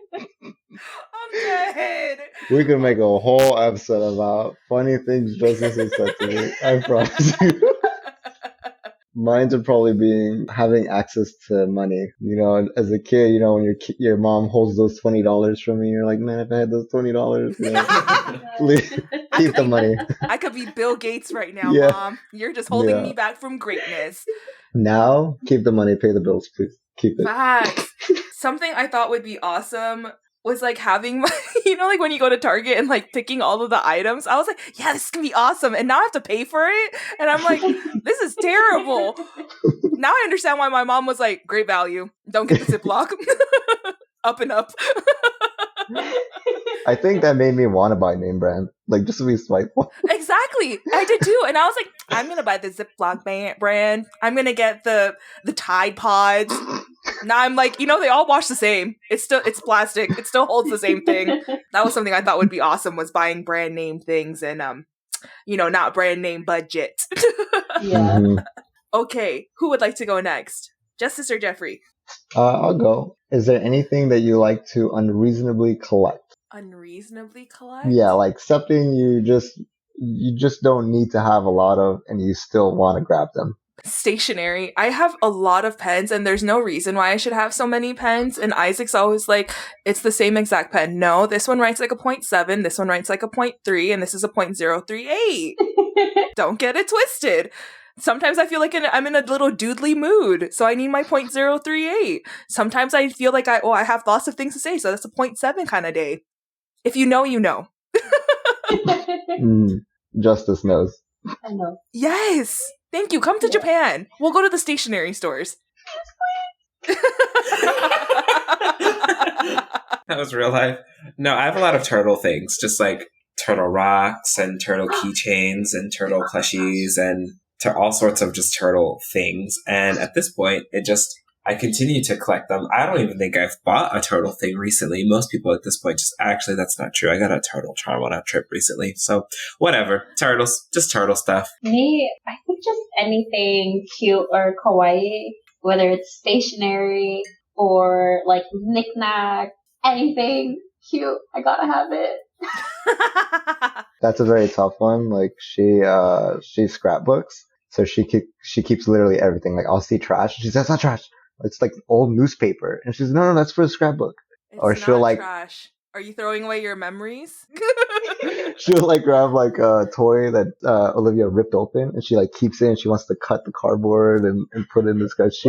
I'm dead. We could make a whole episode about funny things Justice has said to me. I promise you. Mine would probably be having access to money. You know, as a kid, you know, when your mom holds those $20 from you, you're like, man, if I had those $20, you know, please keep the money. I could be Bill Gates right now, Yeah. Mom. You're just holding Yeah. me back from greatness. Now, keep the money, pay the bills, please. Keep it. Facts. Something I thought would be awesome was like having my, you know, like when you go to Target and like picking all of the items. I was like, yeah, this is gonna be awesome. And now I have to pay for it. And I'm like, this is terrible. Now I understand why my mom was like, great value. Don't get the Ziploc. Up and up. I think that made me want to buy name brand. Like, just to be spiteful. Exactly. I did too. And I was like, I'm going to buy the Ziploc brand. I'm going to get the Tide Pods. Now I'm like, you know, they all wash the same. It's plastic. It still holds the same thing. That was something I thought would be awesome, was buying brand name things and, you know, not brand name budget. Yeah. Mhm. Okay. Who would like to go next? Justice or Jeffrey? I'll go. Is there anything that you like to unreasonably collect? Unreasonably collect? Yeah, like something you just don't need to have a lot of, and you still want to grab them. Stationery. I have a lot of pens and there's no reason why I should have so many pens. And Isaac's always like, it's the same exact pen. No, this one writes like a 0.7, this one writes like a 0.3, and this is a 0.038. Don't get it twisted. Sometimes I feel like I'm in a little doodly mood, so I need my 0.038. Sometimes I feel like I have lots of things to say, so that's a 0.7 kind of day. If you know, you know. Justice knows. I know. Yes! Thank you. Come to Yeah. Japan. We'll go to the stationery stores. That was real life. No, I have a lot of turtle things, just like turtle rocks and turtle keychains and turtle plushies and all sorts of just turtle things. And at this point, I continue to collect them. I don't even think I've bought a turtle thing recently. Most people at this point actually, that's not true. I got a turtle charm on a trip recently. So whatever. Turtles, just turtle stuff. Me, I think just anything cute or kawaii, whether it's stationery or like knickknack, anything cute, I gotta have it. That's a very tough one. Like she scrapbooks, so she keeps literally everything. Like I'll see trash, she says that's not trash. It's like old newspaper, and she's no, that's for the scrapbook. It's Or she'll, not like- trash. Are you throwing away your memories? She'll like grab like a toy that Olivia ripped open, and she like keeps it, and she wants to cut the cardboard and put it in the scratch.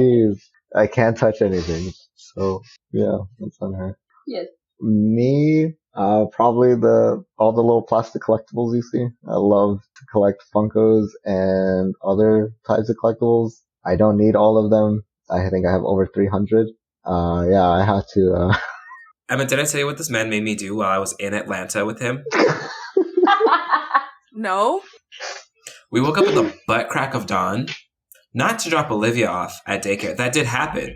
I can't touch anything. So yeah, that's on her. Yes. Me, probably all the little plastic collectibles you see. I love to collect Funkos and other types of collectibles. I don't need all of them. I think I have over 300. Yeah, I have to. Emma, did I tell you what this man made me do while I was in Atlanta with him? No? We woke up with the butt crack of dawn, not to drop Olivia off at daycare. That did happen.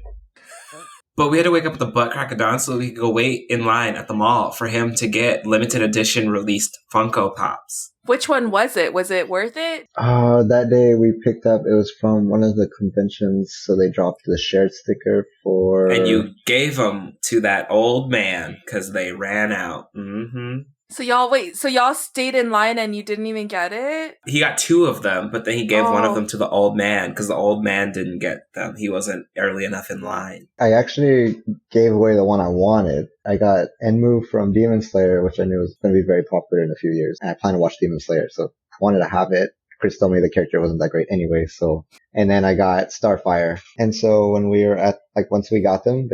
But we had to wake up with the butt crack of dawn so we could go wait in line at the mall for him to get limited edition released Funko Pops. Which one was it? Was it worth it? That day we picked up, it was from one of the conventions, so they dropped the shared sticker for... And you gave them to that old man because they ran out. Mm-hmm. So y'all stayed in line and you didn't even get it? He got 2 of them, but then he gave one of Oh. them to the old man because the old man didn't get them. He wasn't early enough in line. I actually gave away the one I wanted. I got Enmu from Demon Slayer, which I knew was going to be very popular in a few years. And I plan to watch Demon Slayer, so I wanted to have it. Chris told me the character wasn't that great anyway, so. And then I got Starfire. And so when we were once we got them,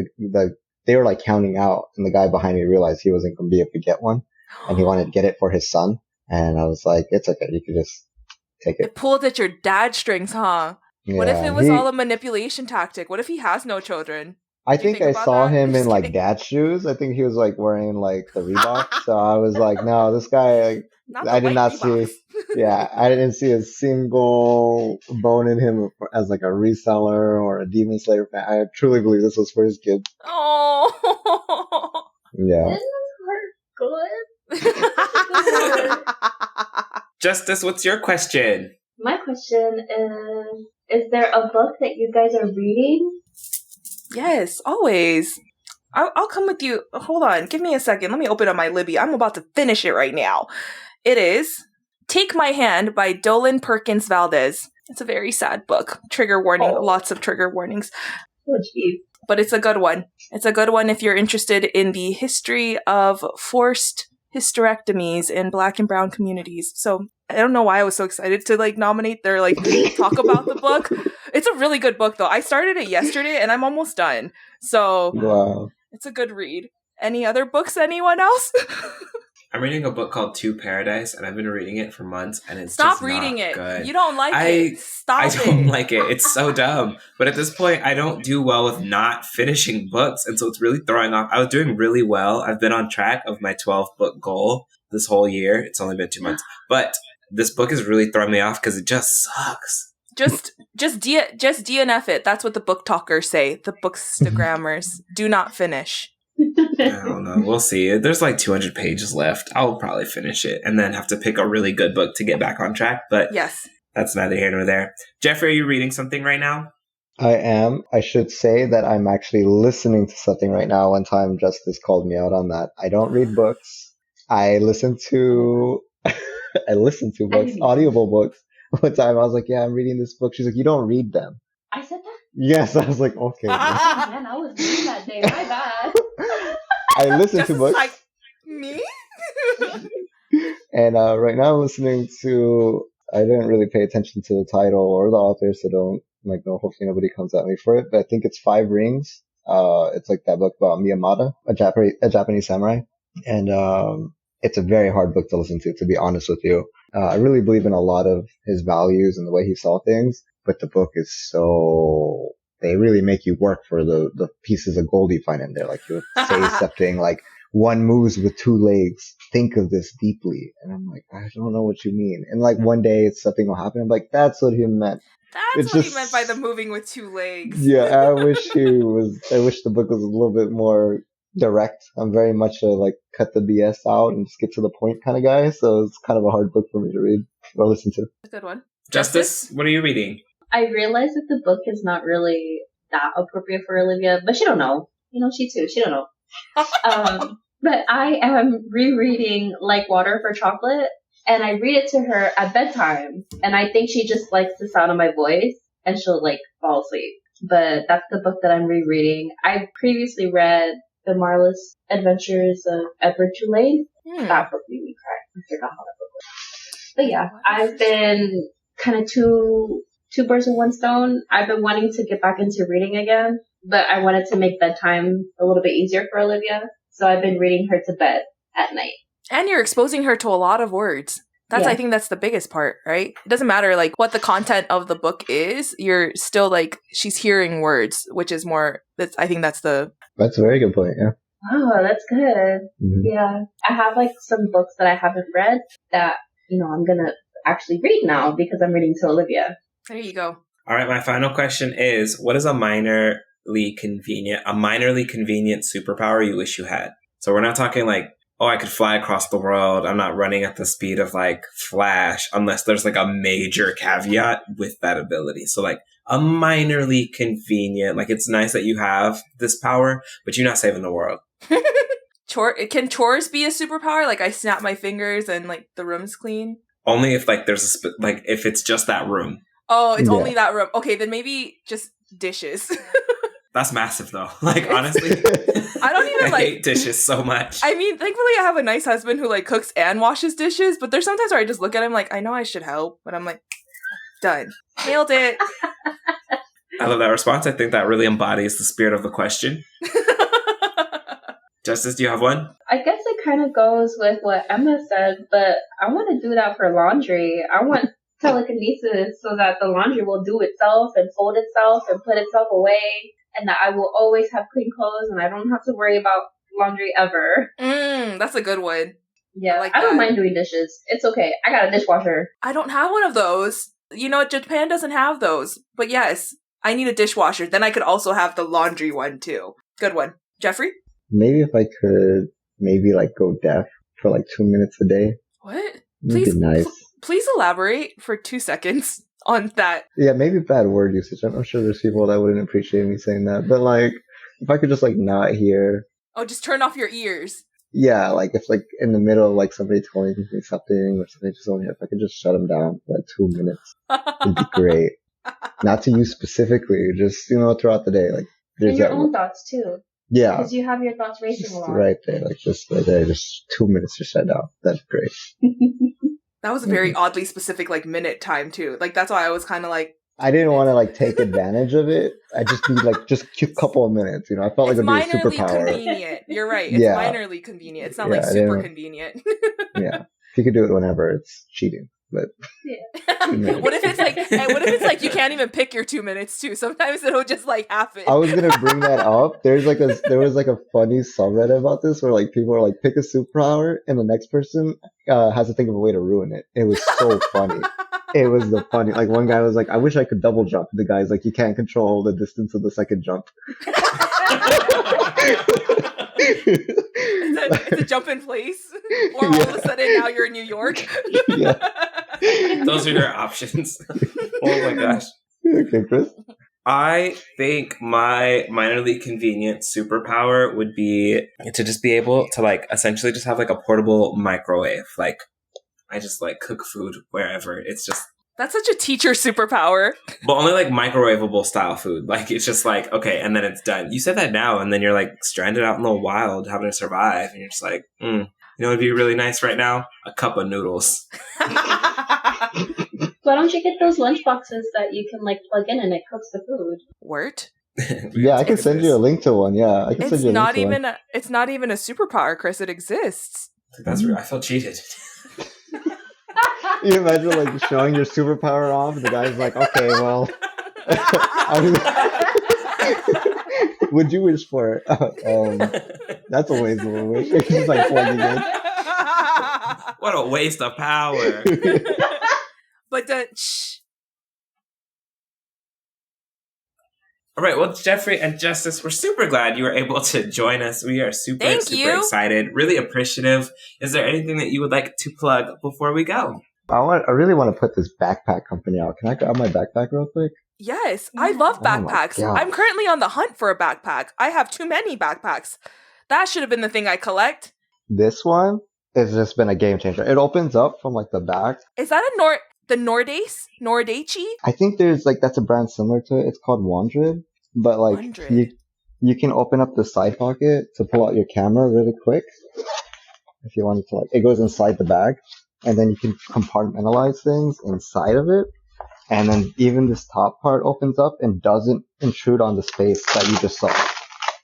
they were like counting out, and the guy behind me realized he wasn't going to be able to get one. And he wanted to get it for his son. And I was like, it's okay. You can just take it. It pulled at your dad strings, huh? Yeah, What if it was all a manipulation tactic? What if he has no children? I Did you think I about saw that? him Just in like kidding. dad shoes. I think he was like wearing like the Reebok. So I was like, no, this guy, Not I the did white not see, Reeboks. yeah, I didn't see a single bone in him as like a reseller or a Demon Slayer fan. I truly believe this was for his kids. Oh. Yeah. Isn't her good? Justice, what's your question? My question is there a book that you guys are reading? Yes, always. I'll come with you. Hold on. Give me a second. Let me open up my Libby. I'm about to finish it right now. It is Take My Hand by Dolan Perkins Valdez. It's a very sad book. Trigger warning. Oh. Lots of trigger warnings. Oh, geez. But it's a good one. It's a good one if you're interested in the history of forced hysterectomies in Black and brown communities. So I don't know why I was so excited to like nominate or like talk about the book. It's a really good book though. I started it yesterday and I'm almost done. So Wow. it's a good read. Any other books, anyone else? I'm reading a book called To Paradise, and I've been reading it for months, and it's Stop just reading not it. good. You don't like I- it. Stop I it. don't like it. It's so dumb. But at this point, I don't do well with not finishing books, and so it's really throwing off. I was doing really well. I've been on track of my 12-book goal this whole year. It's only been 2 months. But this book is really throwing me off because it just sucks. Just DNF it. That's what the book talkers say. The bookstagrammers. Do not finish. I don't know. We'll see. There's like 200 pages left. I'll probably finish it and then have to pick a really good book to get back on track. But Yes. that's neither here nor there. Jeffrey, are you reading something right now? I am. I should say that I'm actually listening to something right now. One time Justice called me out on that. I don't read books. I listen to books, audible books. One time I was like, yeah, I'm reading this book. She's like, you don't read them. I said that? Yes, I was like, okay. then. Man, I was reading that day. My bad. I listen Just to books. like me. And right now I'm listening to, I didn't really pay attention to the title or the author, so don't, like, no, hopefully nobody comes at me for it, but I think it's Five Rings. It's like that book about Miyamada, a Japanese samurai. And, it's a very hard book to listen to be honest with you. I really believe in a lot of his values and the way he saw things, but the book is so, they really make you work for the pieces of gold you find in there. Like, he'll say something like, one moves with two legs. Think of this deeply. And I'm like, I don't know what you mean. And like one day it's something will happen. I'm like, that's what he meant. That's It's what just- he meant by the moving with two legs. Yeah, I wish the book was a little bit more direct. I'm very much a like cut the BS out and just get to the point kind of guy. So it's kind of a hard book for me to read or listen to. A good one. Justice, what are you reading? I realize that the book is not really that appropriate for Olivia, but she don't know. You know, she don't know. But I am rereading Like Water for Chocolate, and I read it to her at bedtime, and I think she just likes the sound of my voice, and she'll like fall asleep. But that's the book that I'm rereading. I previously read The Marvelous Adventures of Edward Tulane. That book made me cry. I forgot how that book was. But yeah, I've been kind of two birds with one stone. I've been wanting to get back into reading again, but I wanted to make bedtime a little bit easier for Olivia. So I've been reading her to bed at night. And you're exposing her to a lot of words. I think that's the biggest part, right? It doesn't matter like what the content of the book is. You're still like, she's hearing words, which is more, I think that's the... That's a very good point. Yeah. Oh, that's good. Mhm. Yeah. I have like some books that I haven't read that, you know, I'm going to actually read now because I'm reading to Olivia. There you go. All right, my final question is, what is a minorly convenient superpower you wish you had? So we're not talking like, oh, I could fly across the world. I'm not running at the speed of like Flash, unless there's like a major caveat with that ability. So like a minorly convenient, like it's nice that you have this power, but you're not saving the world. Can chores be a superpower? Like I snap my fingers and like the room's clean. Only if like there's like if it's just that room. Oh, it's Yeah. only that room. Okay, then maybe just dishes. That's massive though. Like honestly, I don't even I like hate dishes so much. I mean, thankfully I have a nice husband who like cooks and washes dishes, but there's sometimes where I just look at him like, I know I should help, but I'm like, done. Nailed it. I love that response. I think that really embodies the spirit of the question. Justice, do you have one? I guess it kind of goes with what Emma said, but I want to do that for laundry. I want telekinesis so that the laundry will do itself and fold itself and put itself away, and that I will always have clean clothes and I don't have to worry about laundry ever. That's a good one. Yeah, like I don't that. mind doing dishes. It's okay. I got a dishwasher. I don't have one of those. You know, Japan doesn't have those. But yes, I need a dishwasher. Then I could also have the laundry one too. Good one. Jeffrey? Maybe if I could maybe like go deaf for like 2 minutes a day. What? That'd Please, be nice. Please elaborate for 2 seconds on that. Yeah, maybe bad word usage. I'm sure there's people that wouldn't appreciate me saying that. But like, if I could just like not hear. Oh, just turn off your ears. Yeah, like if like in the middle of like somebody telling me something or something just only if I could just shut them down for like 2 minutes, it'd be great. Not to you specifically, just throughout the day. Like there's And your that own thoughts too. yeah, Because you have your thoughts racing just a lot. right there, like just right there, just 2 minutes to shut down. That's great. That was a very oddly specific, like, minute time, too. Like, that's why I was kind of like... I didn't want to like take advantage of it. I just need like just a couple of minutes. I felt like It's it'd be a minorly superpower. convenient. You're right. It's Yeah. minorly convenient. It's not, Yeah, like, I super didn't- convenient. Yeah, if you could do it whenever, it's cheating. But What if it's like you can't even pick your 2 minutes, too? Sometimes it'll just, like, happen. I was gonna bring that up. There was like a funny subreddit about this where like people are like pick a superpower and the next person has to think of a way to ruin it. It was so funny. It was the funny. Like one guy was like, "I wish I could double jump." The guy's like, "You can't control the distance of the second jump." It's a jump in place. Or all of a sudden now you're in New York. Yeah. Those are your options. Oh my gosh. Okay, Chris. I think my minorly convenient superpower would be to just be able to like essentially just have like a portable microwave. Like I just like cook food wherever. It's just That's such a teacher superpower. but only like microwavable style food. Like it's just like okay, and then it's done. You said that now, and then you're like stranded out in the wild having to survive, and you're just like, you know, it'd be really nice right now, a cup of noodles. Why don't you get those lunch boxes that you can like plug in and it cooks the food? Word? Yeah, I can send you a link to one. Yeah, I can It's send you a not link to even it's not even a superpower, Chris. It exists. That's I felt cheated. one. You imagine like showing your superpower off, and the guy's like, "Okay, well, what'd you wish for?" That's a waste of a wish. He's like plugging in. What a waste of power. But then, shh. All right, well, Jeffrey and Justice, we're super glad you were able to join us. We are super excited, really appreciative. Is there anything that you would like to plug before we go? I really want to put this backpack company out. Can I grab my backpack real quick? Yes, I love Oh my backpacks. God. I'm currently on the hunt for a backpack. I have too many backpacks. That should have been the thing I collect. This one has just been a game changer. It opens up from like the back. Is that the Nordachi? I think there's like that's a brand similar to it. It's called Wandrid, but like Wandrid. you can open up the side pocket to pull out your camera really quick. If you wanted to, like, it goes inside the bag, and then you can compartmentalize things inside of it. And then even this top part opens up and doesn't intrude on the space that you just saw.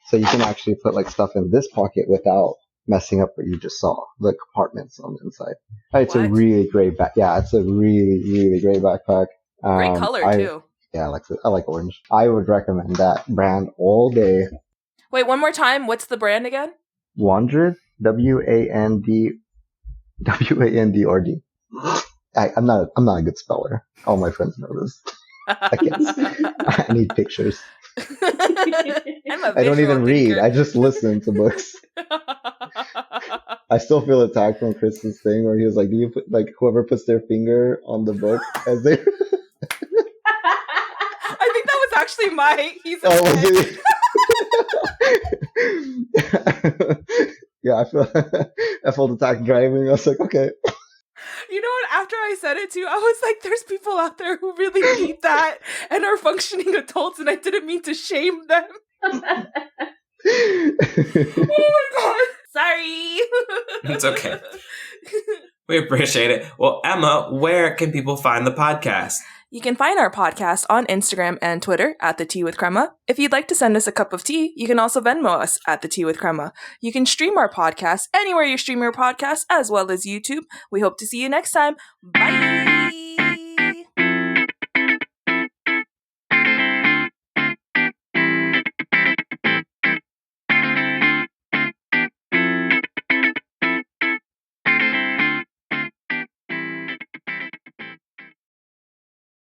So you can actually put like stuff in this pocket without messing up what you just saw, the compartments on the inside. It's a What? really great yeah, it's a really, really great backpack. Great color too. Yeah, I like orange. I would recommend that brand all day. Wait, one more time. What's the brand again? Wandrid, WANDRD. I'm not a good speller. All my friends know this. I need pictures. I don't even read. I just listen to books. I still feel attacked from Chris's thing where he was like, "Do you put like whoever puts their finger on the book as they?" I think that was actually my. He's Oh, was it? Yeah, I felt attacked driving. I was like, okay. You know what? After I said it too, I was like, there's people out there who really need that and are functioning adults, and I didn't mean to shame them. Oh my god. Sorry. It's okay. We appreciate it. Well, Emma, where can people find the podcast? You can find our podcast on Instagram and Twitter at The Tea with Crema. If you'd like to send us a cup of tea, you can also Venmo us at The Tea with Crema. You can stream our podcast anywhere you stream your podcast, as well as YouTube. We hope to see you next time. Bye!